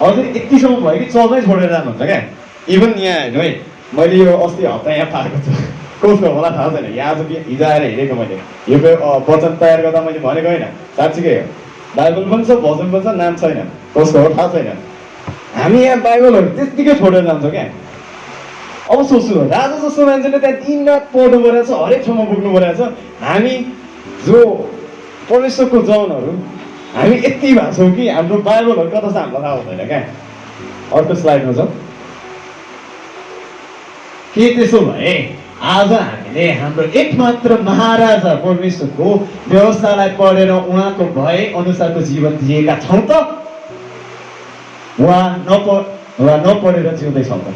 अझै यतिसम्म भयो कि चर्चै छोडेर जानुहुन्छ क्या। इभन यहाँ हेर्नु है, मैले यो अस्ति हप्ता यहाँ पाएको छु, कसको मलाई थाहा छैन, यहाँ आज हिजो आएर हेरेको मैले यो वचन तयार गर्दा मैले भनेको होइन, साँच्चीकै हो। बाइबल पनि छ, भजन पनि छ, नाम छैन, कसको हो थाहा छैन। हामी यहाँ बाइबलहरू त्यत्तिकै छोडेर जान्छौँ क्या। अब सोच्नु राजा जस्तो मान्छेले त्यहाँ दिन रात पढ्नु परेको छ, हरेक ठाउँमा पुग्नु परेको छ। हामी जो परमेश्वरको जवानहरू हामी यति भएको छौँ कि हाम्रो बाइबलहरू कता छ हामीलाई थाहा हुँदैन क्या। अर्को स्लाइडमा छ। के त्यसो भए आज हामीले हाम्रो एकमात्र महाराजा परमेश्वरको व्यवस्थालाई पढेर उहाँको भए अनुसारको जीवन जिएका छौँ त वा नपढेर जिउँदैछौँ त?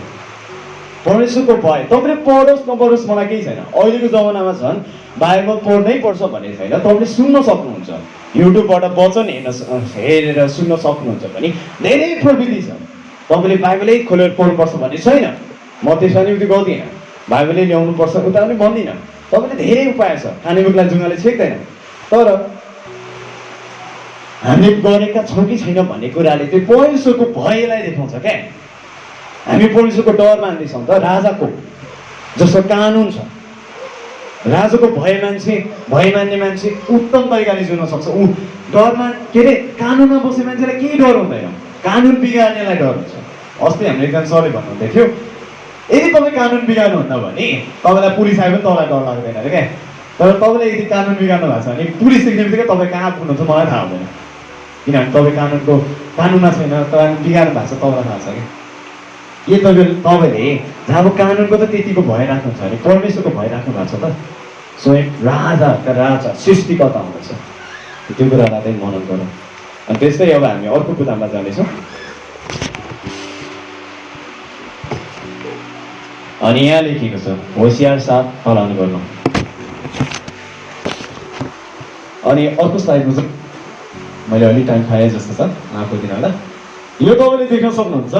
परमेश्वरको भए तपाईँले पढोस् नपढोस् मलाई केही छैन। अहिलेको जमानामा झन् बाइबल पढ्नै पर्छ भन्ने छैन, तपाईँले सुन्न सक्नुहुन्छ, युट्युबबाट वचन हेरेर सुन्न सक्नुहुन्छ भने धेरै प्रविधि छ। तपाईँले बाइबलै खोलेर पढ्नुपर्छ भन्ने छैन, म त्यसमा नि उति गर्दिनँ। बाइबलै ल्याउनु पर्छ उता पनि भन्दिनँ, तपाईँले धेरै उपाय छ, खाने मुखलाई जुङ्गाले छेक्दैन। तर हामीले गरेका छौँ कि छैन भन्ने कुराले त्यो परमेश्वरको भयलाई देखाउँछ क्या। हामी परमेश्वरको डर मान्दैछौँ त राजाको, जसको कानुन छ। राजाको भय मान्ने मान्छे उत्तम तरिकाले जिउन सक्छ। ऊ डरमा के अरे कानुनमा बस्ने मान्छेलाई केही डर हुँदैन, कानुन बिगार्नेलाई डर हुन्छ। अस्ति हाम्रो एकजना सरले भन्नुहुँदै थियो, यदि तपाईँ कानुन बिगार्नुहुन्न भने तपाईँलाई पुलिस आयो भने तपाईँलाई डर लाग्दैन अरे क्या। तर तपाईँले यदि कानुन बिगार्नु भएको छ भने पुलिस देख्ने बित्तिकै तपाईँ कहाँ पुग्नुहुन्छ मलाई थाहा हुँदैन, किनभने तपाईँ कानुनमा छैन, कानुन बिगार्नु भएको छ तपाईँलाई थाहा छ क्या। के तपाईँले जब कानुनको त त्यतिको भय राख्नु छ भने परमेश्वरको भय राख्नु भएको छ त? स्वयं राजाका राजा सृष्टिकर्ता हुँदछ, त्यो कुरालाई चाहिँ मनन गरौँ। अनि त्यस्तै अब हामी अर्को कुरामा जानेछौँ। अनि यहाँ लेखिएको छ होसियार साथ फलाउनु गर्नु। अनि अर्को स्लाइडमा चाहिँ मैले अलिक टाइम खाएँ जस्तो छ, आएको दिन होला। यो तपाईँले देख्न सक्नुहुन्छ,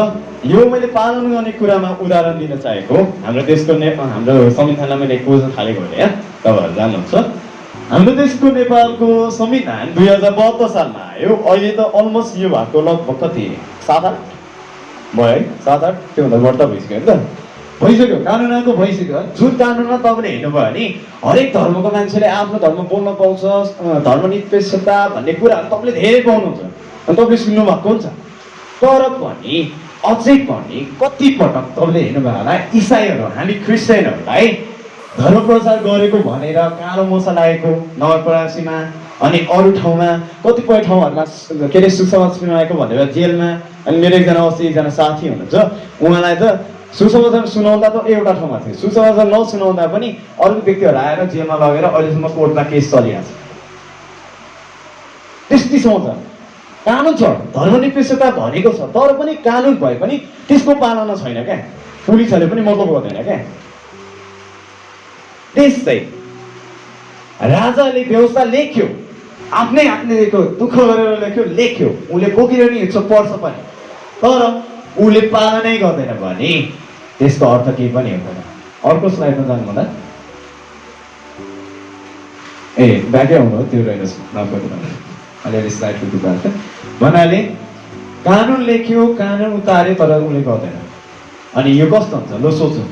यो मैले पालन गर्ने कुरामा उदाहरण दिन चाहेको। हाम्रो देशको हाम्रो संविधानलाई मैले खोज्न थालेको भने यहाँ तपाईँहरू जान्नुहुन्छ, हाम्रो देशको नेपालको संविधान 2072 सालमा आयो। अहिले त अलमोस्ट यो भएको लगभग कति 7-8 भयो है, 7-8 त्योभन्दा बढ्ता भइसक्यो नि त, भइसक्यो। कानुन आएको भइसक्यो। जुन कानुनमा तपाईँले हेर्नुभयो भने हरेक धर्मको मान्छेले आफ्नो धर्म बोल्न पाउँछ, धर्मनिरपेक्षता भन्ने कुराहरू तपाईँले धेरै पाउनुहुन्छ अनि तपाईँले सुन्नु भएको हुन्छ। तर पनि अझै पनि कतिपटक तपाईँले हेर्नुभयो होला, इसाईहरू हामी क्रिस्चियनहरूलाई धर्म प्रचार गरेको भनेर कालो मोसा लागेको नवलपरासीमा अनि अरू ठाउँमा कतिपय ठाउँहरूमा के अरे सुसमाचार सुनाएको भनेर जेलमा। अनि मेरो एकजना साथी हुनुहुन्छ, उहाँलाई त सुसमाचार सुनाउँदा त एउटा ठाउँमा थियो, सुसमाचार नसुनाउँदा पनि अरू व्यक्तिहरू आएर जेलमा लगेर अहिलेसम्म कोर्टमा केस चलिरहेको छ। त्यस्तैसम्म छ, कानुन छ, धर्मनिरपेक्षता भनेको छ, तर पनि कानुन भए पनि त्यसको पालना छैन क्या। पुलिसहरूले पनि मतलब गर्दैन क्या। त्यस्तै राजाले व्यवस्था लेख्यो, आफ्नै हातले लेख्यो, दुःख गरेर लेख्यो, उसले बोकेर नि हिँड्छ, पढ्छ पनि, तर उसले पालनै गर्दैन भने त्यसको अर्थ केही पनि हुँदैन। अर्को स्लाइडमा जानु होला। ए ब्याकै आउनु, त्यो रहेछ अलिअलि स्लाइडको दुकान छ भन्नाले कानुन लेख्यो, कानुन उतार्यो, तर उसले गर्दैन। अनि यो कस्तो हुन्छ ल सोच्नु,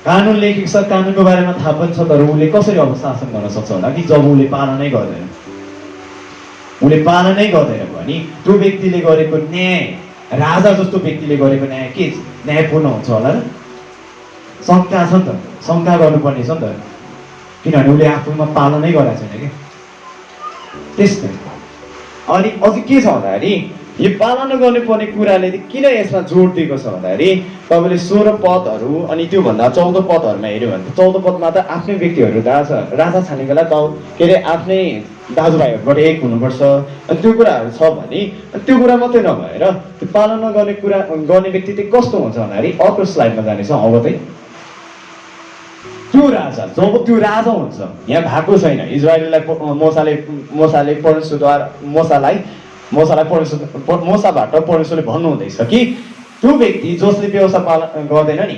कानुन लेखेको छ, कानुनको बारेमा थाहा पनि छ, तर उसले कसरी अब शासन गर्न सक्छ होला कि जब उसले पालनै गर्दैन। उसले पालनै गर्दैन भने त्यो व्यक्तिले गरेको न्याय, राजा जस्तो व्यक्तिले गरेको न्याय के न्यायपूर्ण हुन्छ होला र? शङ्का छ नि त, शङ्का गर्नुपर्ने छ नि त, किनभने उसले आफूमा पालनै गरेको छैन क्या। त्यस्तै अनि अझै के छ भन्दाखेरि यो पालना गर्नुपर्ने कुराले किन यसमा जोड दिएको छ भन्दाखेरि तपाईँले 16 पदहरू अनि त्योभन्दा 14 पदहरूमा हेऱ्यो भने 14 पदमा त आफ्नै व्यक्तिहरू राजा छान्ने बेला के अरे आफ्नै दाजुभाइहरूबाट एक हुनुपर्छ। अनि त्यो कुराहरू छ भने त्यो कुरा मात्रै नभएर त्यो पालना गर्ने व्यक्ति चाहिँ कस्तो हुन्छ भन्दाखेरि अर्को स्लाइडमा जानेछौँ। अब चाहिँ त्यो राजा जब त्यो राजा हुन्छ, यहाँ भएको छैन इजरायलीलाई मोसाले परमेश्वरद्वारा मोसाबाट परमेश्वरले भन्नुहुँदैछ कि त्यो व्यक्ति जसले व्यवस्था पालन गर्दैन नि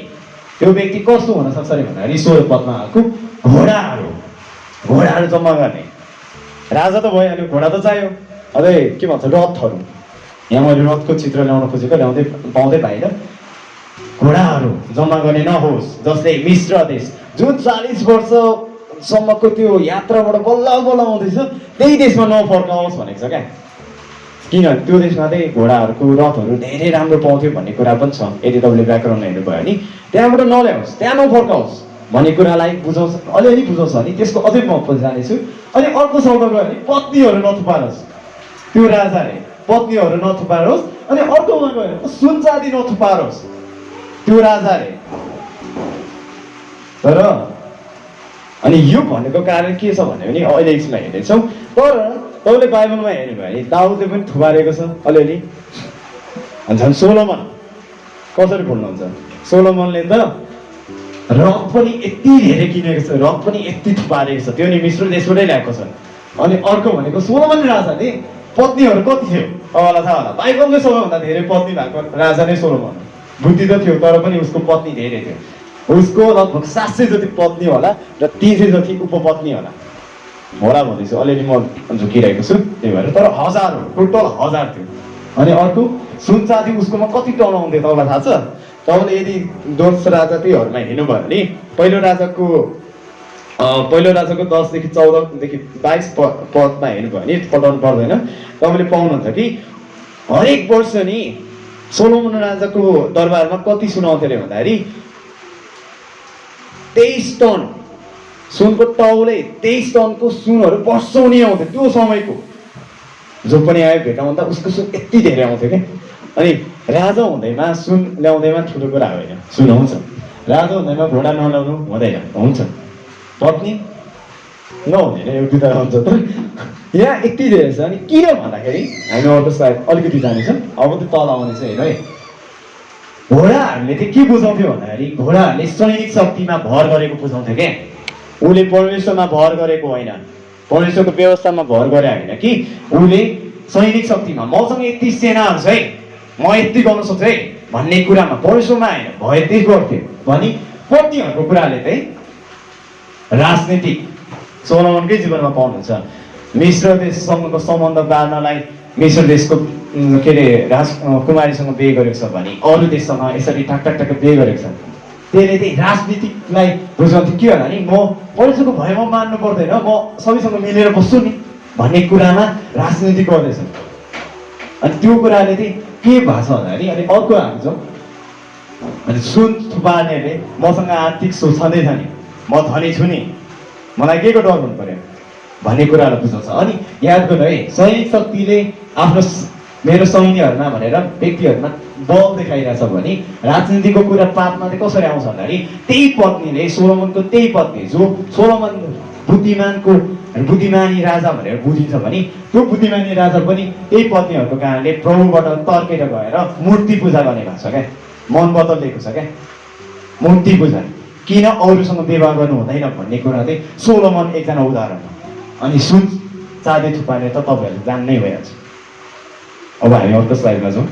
त्यो व्यक्ति कस्तो हुन सक्छ अरे भन्दाखेरि 16 पदमा आएको घोडाहरू जम्मा गर्ने। राजा त भइहाल्यो, घोडा त चाहियो। अझै के भन्छ रथहरू, यहाँ मैले रथको चित्र ल्याउन खोजेको ल्याउँदै पाउँदै बाहिर घोडाहरू जम्मा गर्ने नहोस्, जसले मिश्र देश जुन 40 वर्षसम्मको त्यो यात्राबाट बल्ल आउँदैछ त्यही देशमा नफर्काओस् भनेको छ क्या। किनभने त्यो देशमा चाहिँ घोडाहरूको रथहरू धेरै राम्रो पाउँथ्यो भन्ने कुरा पनि छ। यदि तपाईँले व्याकरण हेर्नुभयो भने त्यहाँबाट नल्याओस्, त्यहाँ नफर्काओस् भन्ने कुरालाई बुझाउँछ, अलिअलि बुझाउँछ भने त्यसको अझै म पछि जानेछु। अनि अर्को शब्द गयो भने पत्नीहरू नथुपारोस्, त्यो राजाले पत्नीहरू नथुपारोस्। अनि अर्कोमा गयो भने सुन चाँदी नथुपारोस्, त्यो राजाले। तर अनि यो भनेको कारण के छ भने अहिले यसमा हेर्दैछौँ। तर तपाईँले बाइबलमा हेर्नु भयो भने दाउदले पनि थुपारेको छ अलिअलि। झन् सोलोमन कसरी बोल्नुहुन्छ, सोलोमनले त रथ पनि यति धेरै किनेको छ, रथ पनि यति थुपारेको छ, त्यो नि मिश्र देशबाटै ल्याएको छ। अनि अर्को भनेको सोलोमन राजाले पत्नीहरू कति थियो तपाईँलाई थाहा होला, बाइबलकै सबैभन्दा धेरै पत्नी भएको राजा नै सोलोमन। बुद्धि त थियो तर पनि उसको पत्नी धेरै थियो। उसको लगभग 700 जति पत्नी होला र 300 जति उपपत्नी होला। होला भन्दैछु, अलिअलि म झुकिरहेको छु, त्यही भएर। तर हजार हो, टोटल 1000 थियो। अनि अर्को सुन चाँदी उसकोमा कति टन आउँथ्यो तपाईँलाई थाहा छ? तपाईँले यदि दोस्रो राजा त्योहरूमा हेर्नुभयो भने पहिलो राजाको 10 देखि 14 देखि 22 पदमा हेर्नुभयो भने पठाउनु पर्दैन, तपाईँले पाउनुहुन्छ कि हरेक वर्ष नि सोलोमन राजाको दरबारमा कति सुन आउँथ्यो अरे भन्दाखेरि 23 टन सुनको तौले 23 टनको सुनहरू वर्षौँ नि आउँथ्यो त्यो समयको। जो पनि आयो भेटाउँदा उसको सुन यति धेरै आउँथ्यो क्या। अनि राजा हुँदैमा सुन ल्याउँदैमा ठुलो कुरा होइन, सुन हुन्छ। राजा हुँदैमा घोडा नल्याउनु हुँदैन, हुन्छ। पत्नी नहुँदैन, एउटा त हुन्छ। तर यहाँ यति धेरै छ। अनि किन भन्दाखेरि हामी अर्को सायद अलिकति जानेछौँ, अब त तल आउनेछ हेर है। घोडाहरूले चाहिँ के बुझाउँथ्यो भन्दाखेरि घोडाहरूले सैनिक शक्तिमा भर गरेको बुझाउँथ्यो क्या। उसले परमेश्वरमा भर गरेको होइन, परमेश्वरको व्यवस्थामा भर गरे होइन कि उसले सैनिक शक्तिमा मसँग यति सेनाहरू छ है, म यति गर्न सक्छु है भन्ने कुरामा परमेश्वरमा आएन भए त्यही गर्थ्यो। भनी पत्नीहरूको कुराले चाहिँ राजनीतिक सोलोमनकै जीवनमा पाउनुहुन्छ। मिश्र देशसँगको सम्बन्ध बार्नलाई मिश्र देशको के अरे राजकुमारीसँग बिहे गरेको छ भने अरू देशसँग यसरी टाक टाक टाक बिहे गरेको छ। त्यसले चाहिँ राजनीतिकलाई बुझाउँथ्यो के होला नि, म परमेश्वरको भयमा मान्नु पर्दैन, म सबैसँग मिलेर बस्छु नि भन्ने कुरामा राजनीति गर्दैछ। अनि त्यो कुराले चाहिँ के भएको छ भन्दाखेरि अनि अर्को हाम्रो अनि सुन थुपार्नेले मसँग आर्थिक सोच छँदैछ नि, म धनी छु नि, मलाई के को डर हुनु पर्यो भन्ने कुरालाई बुझाउँछ। अनि याद गर्नु है, सैनिक शक्तिले आफ्नो मेरो सैन्यहरूमा भनेर व्यक्तिहरूमा बल देखाइरहेछ भने राजनीतिको कुरा पापमा चाहिँ कसरी आउँछ भन्दाखेरि त्यही पत्नीले सोलोमनको त्यही पत्नी जो सोलोमन बुद्धिमानी राजा भनेर बुझिन्छ भने त्यो बुद्धिमानी राजा पनि त्यही पत्नीहरूको कारणले प्रभुबाट तर्केर गएर मूर्ति पूजा गर्ने भएको छ क्या। मन बदलिएको छ क्या मूर्ति पूजा। किन अरूसँग व्यवहार गर्नु हुँदैन भन्ने कुरा चाहिँ सोलोमन एकजना उदाहरण हो। अनि सुन चाँदी थुपार्ने त तपाईँहरूले जान्नै भइहाल्छ। अब हामी अर्को स्लाइडमा जाउँ।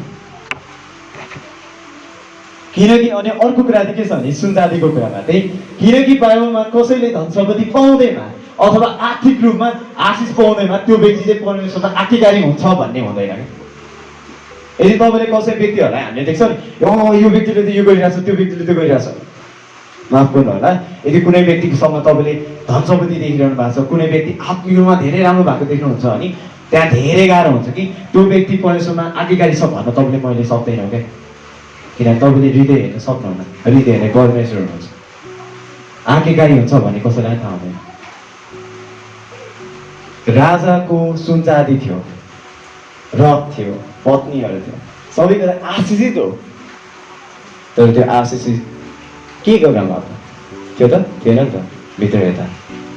किनकि अनि अर्को कुरा चाहिँ के छ भने सुन चाँदीको कुरामा चाहिँ किनकि बाइबलमा कसैले धन सम्पत्ति पाउँदैमा अथवा आर्थिक रूपमा आशिष पाउँदैमा त्यो व्यक्ति चाहिँ परमेश्वरमा आज्ञाकारी हुन्छ भन्ने हुँदैन कि। यदि तपाईँले कसै व्यक्तिहरूलाई हामीले देख्छ नि यो व्यक्तिले त यो गरिरहेछ त्यो व्यक्तिले त्यो गरिरहेछ, माफ गर्नु होला। यदि कुनै व्यक्तिसँग तपाईँले धन सम्पत्ति देखिरहनु भएको छ, कुनै व्यक्ति आत्मिकमा धेरै राम्रो भएको देख्नुहुन्छ भने त्यहाँ धेरै गाह्रो हुन्छ कि त्यो व्यक्ति परमेश्वरमा आज्ञाकारी छ भन्न तपाईँले मैले सक्दैनौँ क्या। किनभने तपाईँले हृदय हेर्न सक्नुहुन्न, हृदय हेर्ने परमेश्वर हुनुहुन्छ। आज्ञाकारी हुन्छ भन्ने कसैलाई थाहा हुँदैन। राजाको सुन चाँदी थियो, रथ थियो, पत्नीहरू थियो, सबै कुरा आशिषित हो। तर त्यो आशिषित के गर्नु त्यो त थिएन नि त भित्र यता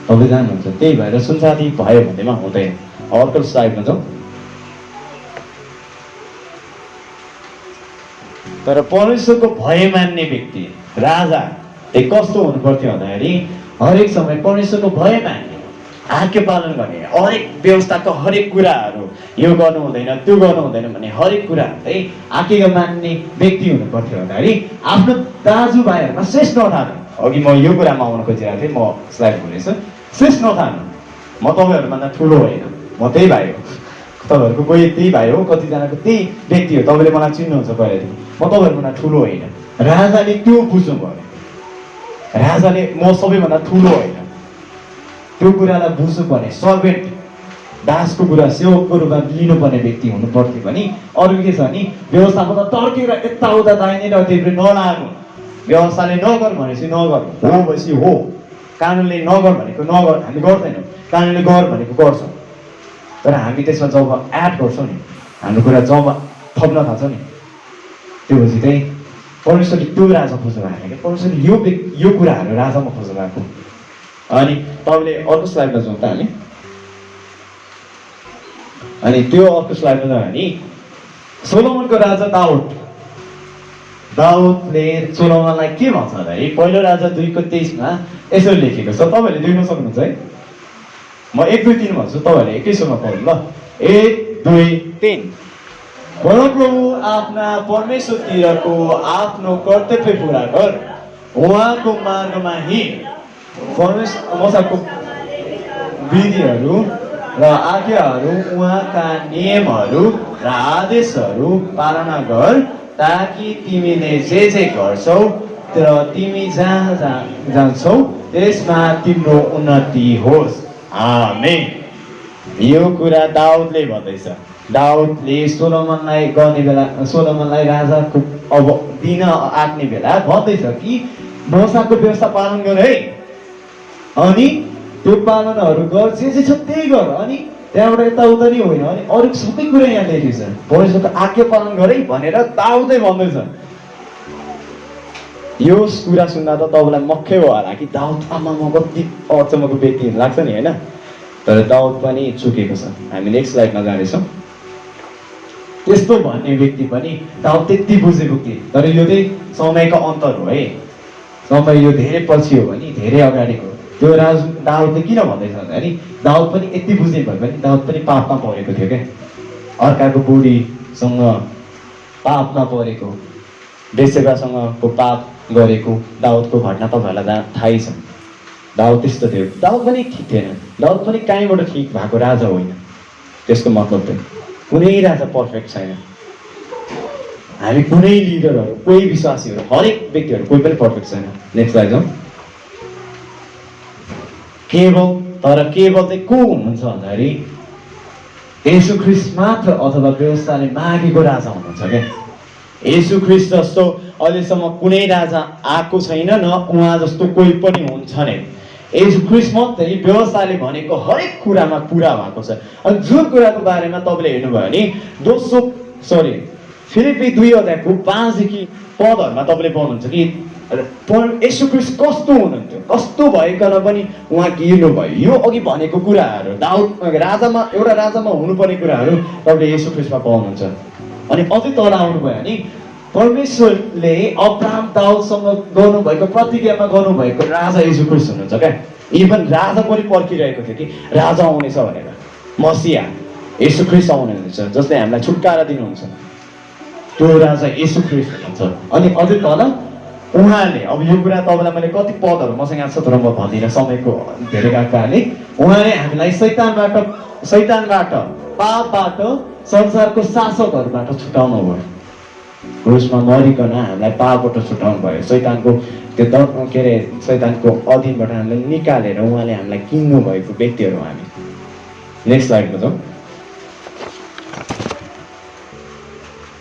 तपाईँ जान्नुहुन्छ। त्यही भएर सुन चाँदी भयो भन्दैमा हुँदैन। अर्को स्लाइडमा जाउँ। तर परमेश्वरको भय मान्ने व्यक्ति राजा चाहिँ कस्तो हुनु पर्थ्यो भन्दाखेरि हरेक समय परमेश्वरको भय मान्ने, आज्ञा पालन गर्ने, हरेक व्यवस्थाको हरेक कुराहरू यो गर्नु हुँदैन त्यो गर्नु हुँदैन भन्ने हरेक कुरा चाहिँ आज्ञा मान्ने व्यक्ति हुनु पर्थ्यो भन्दाखेरि आफ्नो दाजुभाइहरूमा श्रेष्ठ नठानु। अघि म यो कुरामा आउन खोजिरहेको थिएँ, म स्लाइड हुनेछु। श्रेष्ठ नठानु, म तपाईँहरूभन्दा ठुलो होइन, म त्यही भाइ हो, तपाईँहरूको कोही त्यही भाइ हो, कतिजनाको त्यही व्यक्ति हो, तपाईँले मलाई चिन्नुहुन्छ पहिलादेखि, म तपाईँहरूभन्दा ठुलो होइन। राजाले त्यो बुझ्नु पर्यो। राजाले म सबैभन्दा ठुलो होइन त्यो कुरालाई बुझ्नुपर्ने, सर्भेन्ट दासको कुरा सेवकको रूपमा लिनुपर्ने व्यक्ति हुनु पर्थ्यो भने अरू के छ भने व्यवस्थाको त तर्केर यताउता दाहिने र देब्रे नलाग्नु। व्यवस्थाले नगर भनेपछि नगर, हो भनेपछि हो, कानुनले नगर भनेको नगर, हामी गर्दैनौँ, कानुनले गर भनेको गर्छौँ। तर हामी त्यसमा जब एड गर्छौँ नि, हाम्रो कुरा जब थप्न थाल्छ नि, त्यो पछि चाहिँ परमेश्वरले त्यो राजा खोज्नु भएको क्या। परमेश्वरले यो कुराहरू राजामा खोज्नु भएको। अनि तपाईँले अर्को स्लाइडमा जाउँ त हामी। अनि त्यो अर्को स्लाइडमा जाउँ भने सोलोमनको राजा दाउदले सोलोमनलाई के भन्छ भन्दाखेरि पहिलो राजा 2:23मा यसरी लेखेको छ, तपाईँहरूले देख्न सक्नुहुन्छ है। म 1, 2, 3 भन्छु, तपाईँहरूले एकैसँग पढ्नु ल। 1, 2, 3। परमप्रभु आफ्ना परमेश्वरतिरको आफ्नो कर्तव्य पुरा गर, उहाँको मार्गमा हिँड, परमेश्वर विधिहरू र आज्ञाहरू उहाँका नियमहरू र आदेशहरू पालना गर ताकि तिमीले जे गर्छौ र तिमी जहाँ जान्छौ त्यसमा तिम्रो उन्नति होस्। आमेन। यो कुरा दाउदले भन्दैछ। दाउदले सोलोमनलाई राजाको अब दिन आँट्ने बेला भन्दैछ कि मोसाको व्यवस्था पालन गर है, अनि त्यो पालनहरू गर, जे छ त्यही गर, अनि त्यहाँबाट यताउता नि होइन, अनि अरू सबै कुरा यहाँ लेखेको छ। परमेश्वरको आज्ञा पालन गर है भनेर दाउदले भन्दैछ। यो कुरा सुन्दा त तपाईँलाई मक्कै भयो होला कि दाउद आमामा कति अचम्मको व्यक्ति लाग्छ नि होइन, तर दाउद पनि चुकेको छ। हामी नेक्स्ट स्लाइडमा जानेछौँ। त्यस्तो भन्ने व्यक्ति पनि दाउद त्यति बुझेको थिए, तर यो चाहिँ समयको अन्तर हो है। समय यो धेरै पछि हो भने धेरै अगाडिको त्यो दाउदले किन भन्दैछ भन्दाखेरि दाउद पनि यति बुझ्ने भयो भने दाउद पनि पापमा परेको थियो क्या। अर्काको बुढीसँग पापमा परेको, बेसेबासँगको पाप गरेको दाउदको घटना तपाईँहरूलाई थाहै छ। दाउद त्यस्तो थियो। दाउद पनि ठिक थिएन। दाउद पनि कहीँबाट ठिक भएको राजा होइन। त्यसको मतलब चाहिँ कुनै राजा पर्फेक्ट छैन। हामी कुनै लिडरहरू, कोही विश्वासीहरू, हरेक व्यक्तिहरू कोही पनि पर्फेक्ट छैन। नेक्स्ट स्लाइड जाउँ। केवल चाहिँ को हुनुहुन्छ भन्दाखेरि येशू ख्रीष्ट मात्र अथवा व्यवस्थाले मागेको राजा हुनुहुन्छ क्या। येशू ख्रीष्ट जस्तो अहिलेसम्म कुनै राजा आएको छैन, न उहाँ जस्तो कोही पनि हुन्छ नै। येशू ख्रीष्ट मात्रै व्यवस्थाले भनेको हरेक कुरामा पुरा भएको छ। अनि जुन कुराको बारेमा तपाईँले हेर्नुभयो भने फिलिपी 2:5देखि पदहरूमा तपाईँले पाउनुहुन्छ कि येशू ख्रीष्ट कस्तो हुनुहुन्थ्यो, कस्तो भइकन पनि उहाँ गिर्नु भयो। यो अघि भनेको कुराहरू एउटा राजामा हुनुपर्ने कुराहरू तपाईँले येशू ख्रीष्टमा पाउनुहुन्छ। अनि अझै तल आउनुभयो भने परमेश्वरले अब्राहम दाउदसँग गर्नुभएको प्रतिज्ञामा गर्नुभएको राजा येशू ख्रीष्ट हुनुहुन्छ क्या। इभन राजा पनि पर्खिरहेको थियो कि राजा आउनेछ भनेर। मसिहा येशू ख्रीष्ट आउनुहुन्छ जसले हामीलाई छुटकारा दिनुहुन्छ। त्यो राजा येशू ख्रीष्ट हुनुहुन्छ। अनि अझै तल उहाँले, अब यो कुरा तपाईँलाई मैले कति पदहरू मसँग आएको छ तर म भन्दिनँ समयको धेरै कारणले, उहाँले हामीलाई शैतानबाट पापबाट संसारको शासकहरूबाट छुटाउनु भयो। क्रुसमा मरिकन हामीलाई पापबाट छुटाउनु भयो। शैतानको शैतानको अधीनबाट हामीलाई निकालेर उहाँले हामीलाई किन्नु भएको व्यक्तिहरू हामी। नेक्स्ट स्लाइडमा जाउँ।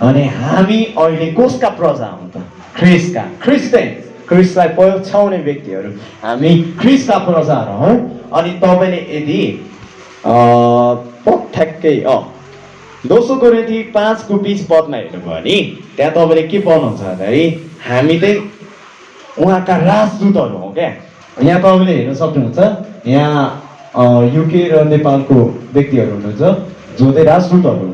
अनि हामी अहिले कसका प्रजा हौँ त? ख्रिस्टलाई पछ्याउने व्यक्तिहरू हामी ख्रिस्टका प्रजाहरू हौँ। अनि तपाईँले यदि ठ्याक्कै 2 कोरिन्थी 5:20 पदमा हेर्नुभयो भने त्यहाँ तपाईँले के पाउनुहुन्छ भन्दाखेरि हामी चाहिँ उहाँका राजदूतहरू हौँ क्या। यहाँ तपाईँले हेर्न सक्नुहुन्छ, यहाँ युके र नेपालको व्यक्तिहरू हुनुहुन्छ जो चाहिँ राजदूतहरू।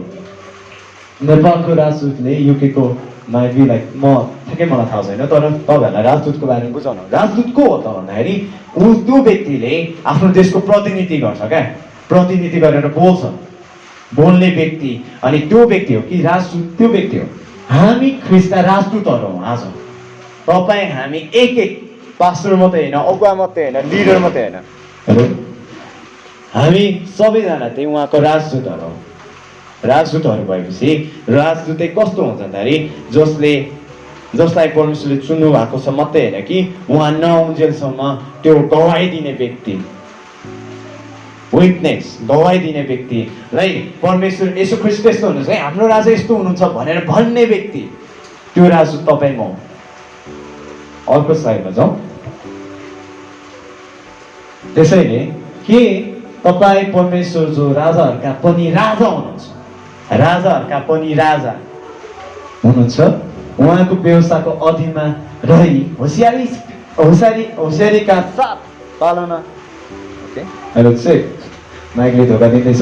नेपालको राजदूतले युकेको माइबी लाइक ठ्याक्कै मलाई थाहा छैन, तर तपाईँहरूलाई राजदूतको बारेमा बुझाउनु। राजदूत को हो त भन्दाखेरि त्यो व्यक्तिले आफ्नो देशको प्रतिनिधि गर्छ क्या। प्रतिनिधि गरेर बोल्ने व्यक्ति। अनि त्यो व्यक्ति हो कि राजदूत, त्यो व्यक्ति हो। हामी ख्रिस्टका राजदूतहरू हौँ। आज तपाईँ हामी एक पास्टर मात्रै होइन, अगुवा मात्रै होइन, लिडर मात्रै होइन, हामी सबैजना चाहिँ उहाँको राजदूतहरू हौँ। राजदूतहरू भएपछि राजदूत चाहिँ कस्तो हुन्छ भन्दाखेरि जसलाई परमेश्वरले चुन्नु भएको छ मात्रै होइन कि उहाँ नआउन्जेलसम्म त्यो गवाई दिने व्यक्ति, विटनेस गवाई दिने व्यक्तिलाई परमेश्वर येशू ख्रीष्ट यस्तो हुनुहुन्छ है, हाम्रो राजा यस्तो हुनुहुन्छ भनेर भन्ने व्यक्ति, त्यो राजदूत तपाईँ म। अर्को स्लाइडमा जाउँ। त्यसैले के तपाईँ परमेश्वर जो राजाहरूका पनि राजा हुनुहुन्छ, राजाहरूका पनि राजा हुनुहुन्छ, उहाँको व्यवस्थाको अधीनमा रही होसियारीका साथ पालना, हेलो चाहिँ माइकले धोका दिँदैछ,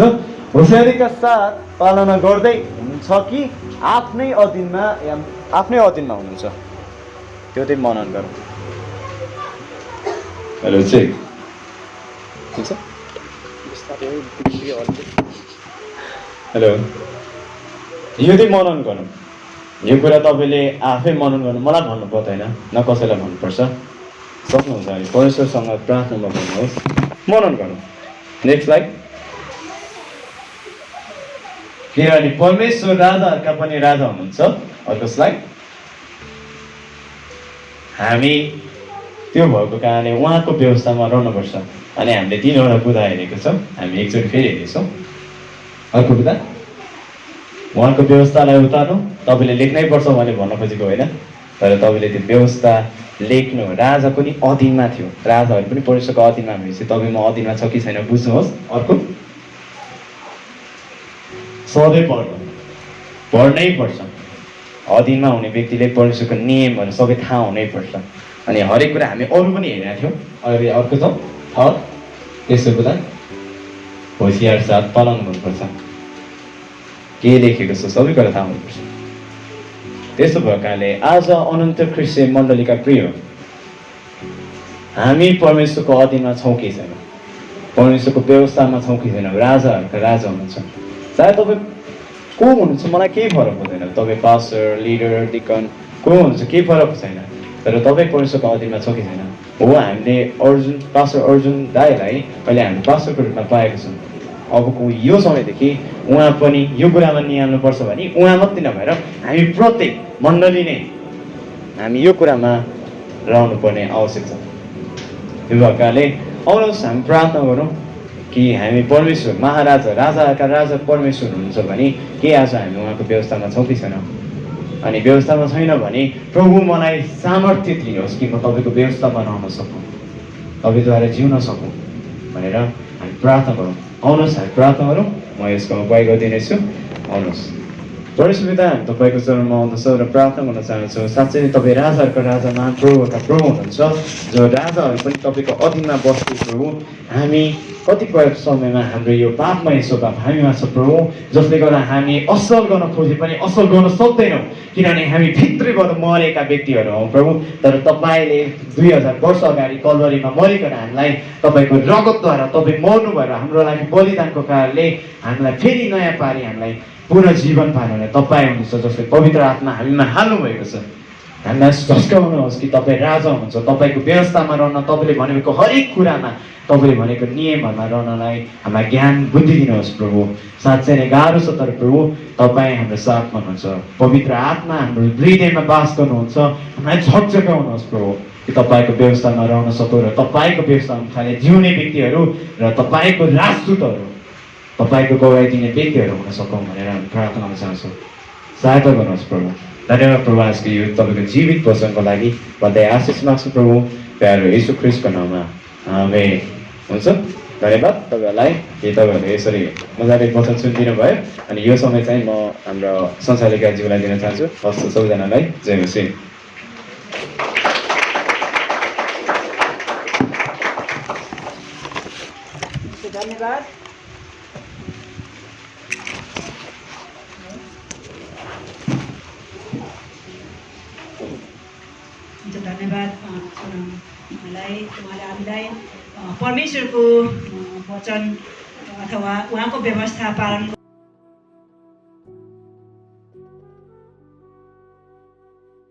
होसियारीका साथ पालना गर्दै हुनुहुन्छ कि आफ्नै अधीनमा हुनुहुन्छ, त्यो चाहिँ मनन गरौँ। हेलो चाहिँ ठिक छ। हेलो, यो चाहिँ मनन गर्नु। यो कुरा तपाईँले आफै मनन गर्नु, मलाई भन्नु पर्दैन, न कसैलाई भन्नुपर्छ। सक्नुहुन्छ भने परमेश्वरसँग प्रार्थनामा भन्नुहोस्, मनन गर्नु। Next slide. किनभने परमेश्वर राजाहरूका पनि राजा हुनुहुन्छ। अर्को स्लाइड। हामी त्यो भएको कारणले उहाँको व्यवस्थामा रहनुपर्छ अनि हामीले 3वटा बुँदा हेरेको छौँ। हामी एकचोटि फेरि हेर्नेछौँ। अर्को बुँदा, उहाँको व्यवस्थालाई उतार्नु। तपाईँले लेख्नै पर्छ मैले भन्न खोजेको होइन, तर तपाईँले त्यो व्यवस्था लेख्नु। राजा पनि अधीनमा थियो, राजाहरू पनि परमेश्वरको अधीनमा भनेपछि तपाईँमा अधीनमा छ कि छैन बुझ्नुहोस्। अर्को, सधैँ पढ्नै पर्छ। अधीनमा हुने व्यक्तिले परमेश्वरको नियमहरू सबै थाहा हुनैपर्छ अनि हरेक कुरा हामी अरू पनि हेरेका थियौँ। अहिले अर्को छ थर्ड, त्यसो कुरा होसियार साथ पालन गर्नुपर्छ। के लेखेको छ सबै कुरा थाहा हुनुपर्छ। त्यसो भएकाले आज अनन्त क्रिस्चियन मण्डलीका प्रिय, हामी परमेश्वरको अधीनमा छौँ कि छैन, परमेश्वरको व्यवस्थामा छौँ कि छैन। राजाहरूका राजा हुनुहुन्छ। सायद तपाईँ को हुनुहुन्छ मलाई केही फरक पर्दैन, तपाईँ पास्टर, लिडर, डिकन को हुनुहुन्छ केही फरक छैन, तर तपाईँ परमेश्वरको अधीनमा छ कि छैन। हो, हामीले पास्टर अर्जुन दाईलाई अहिले हामी पास्टरको रूपमा पाएको छौँ। अबको यो समयदेखि उहाँ पनि यो कुरामा निहाल्नुपर्छ भने उहाँ मात्रै नभएर हामी प्रत्येक मण्डली नै हामी यो कुरामा रहनुपर्ने आवश्यक छ। त्यो भएकाले आउनुहोस् हामी प्रार्थना गरौँ कि हामी परमेश्वर महाराजा राजाका राजा परमेश्वर हुनुहुन्छ भने के आज हामी उहाँको व्यवस्थामा छौँ कि छैन। अनि व्यवस्थामा छैन भने प्रभु मलाई सामर्थ्य दिनुहोस् कि म तपाईँको व्यवस्थामा रहन सकौँ, तपाईँद्वारा जिउन सकौँ भनेर हामी प्रार्थना गरौँ। आउनुहोस् हामी प्रार्थना गरौँ। म यसको अगुवाई गरिदिनेछु। आउनुहोस्। परमेश्वर पिता, हामी तपाईँको चरणमा आउँदछौँ र प्रार्थना गर्न चाहन्छौँ। साँच्चै नै तपाईँ राजाहरूको राजा महान प्रभुका प्रभु हुनुहुन्छ, जो राजाहरू पनि तपाईँको अधीनमा बस्नु प्रभु। हामी कतिपय समयमा हाम्रो यो पापमय स्वभाव हामीमा छ प्रभु, जसले गर्दा हामी असल गर्न खोजे पनि असल गर्न सक्दैनौँ, किनभने हामी भित्रैबाट मरेका व्यक्तिहरू हौँ प्रभु। तर तपाईँले 2000 वर्ष अगाडि कलवरीमा मरिकन हामीलाई तपाईँको रगतद्वारा तपाईँ मर्नु भएर हाम्रो लागि बलिदानको कारणले हामीलाई फेरि नयाँ पारी हामीलाई पुनः जीवन पार्नु तपाईँ हुनुहुन्छ, जसले पवित्र आत्मा हामीमा हाल्नुभएको छ। हामीलाई झस्काउनुहोस् कि तपाईँ राजा हुनुहुन्छ। तपाईँको व्यवस्थामा रहन, तपाईँले भनेको हरेक कुरामा, तपाईँले भनेको नियमहरूमा रहनलाई हामीलाई ज्ञान बुद्धि दिनुहोस् प्रभु। साँच्चै नै गाह्रो छ, तर प्रभु तपाईँ हाम्रो साथमा हुनुहुन्छ। पवित्र आत्मा हाम्रो हृदयमा बास गर्नुहुन्छ। हामीलाई झकझकाउनुहोस् प्रभु कि तपाईँको व्यवस्थामा रहन सकौँ र तपाईँको व्यवस्थामा जिउने व्यक्तिहरू र तपाईँको राजदूतहरू, तपाईँको गवाई दिने व्यक्तिहरू हुन सकौँ भनेर हामी प्रार्थना गर्न चाहन्छौँ। सहायता गर्नुहोस् प्रभु। धन्यवाद प्रभु आजको यो तपाईँको जीवित वचनको लागि भन्दै आशिष माग्छु प्रभु, प्यारो येशू ख्रीष्टको नाममा आमेन। हुन्छ, धन्यवाद तपाईँहरूलाई कि तपाईँहरूले यसरी मजाले वचन सुनिदिनु भयो। अनि यो समय चाहिँ म हाम्रो सञ्चालिकाज्यूलाई दिन चाहन्छु। हस्त सबैजनालाई जय मसीह। धन्यवाद। धन्यवाद उहाँलाई हामीलाई परमेश्वरको वचन अथवा उहाँको व्यवस्था पालन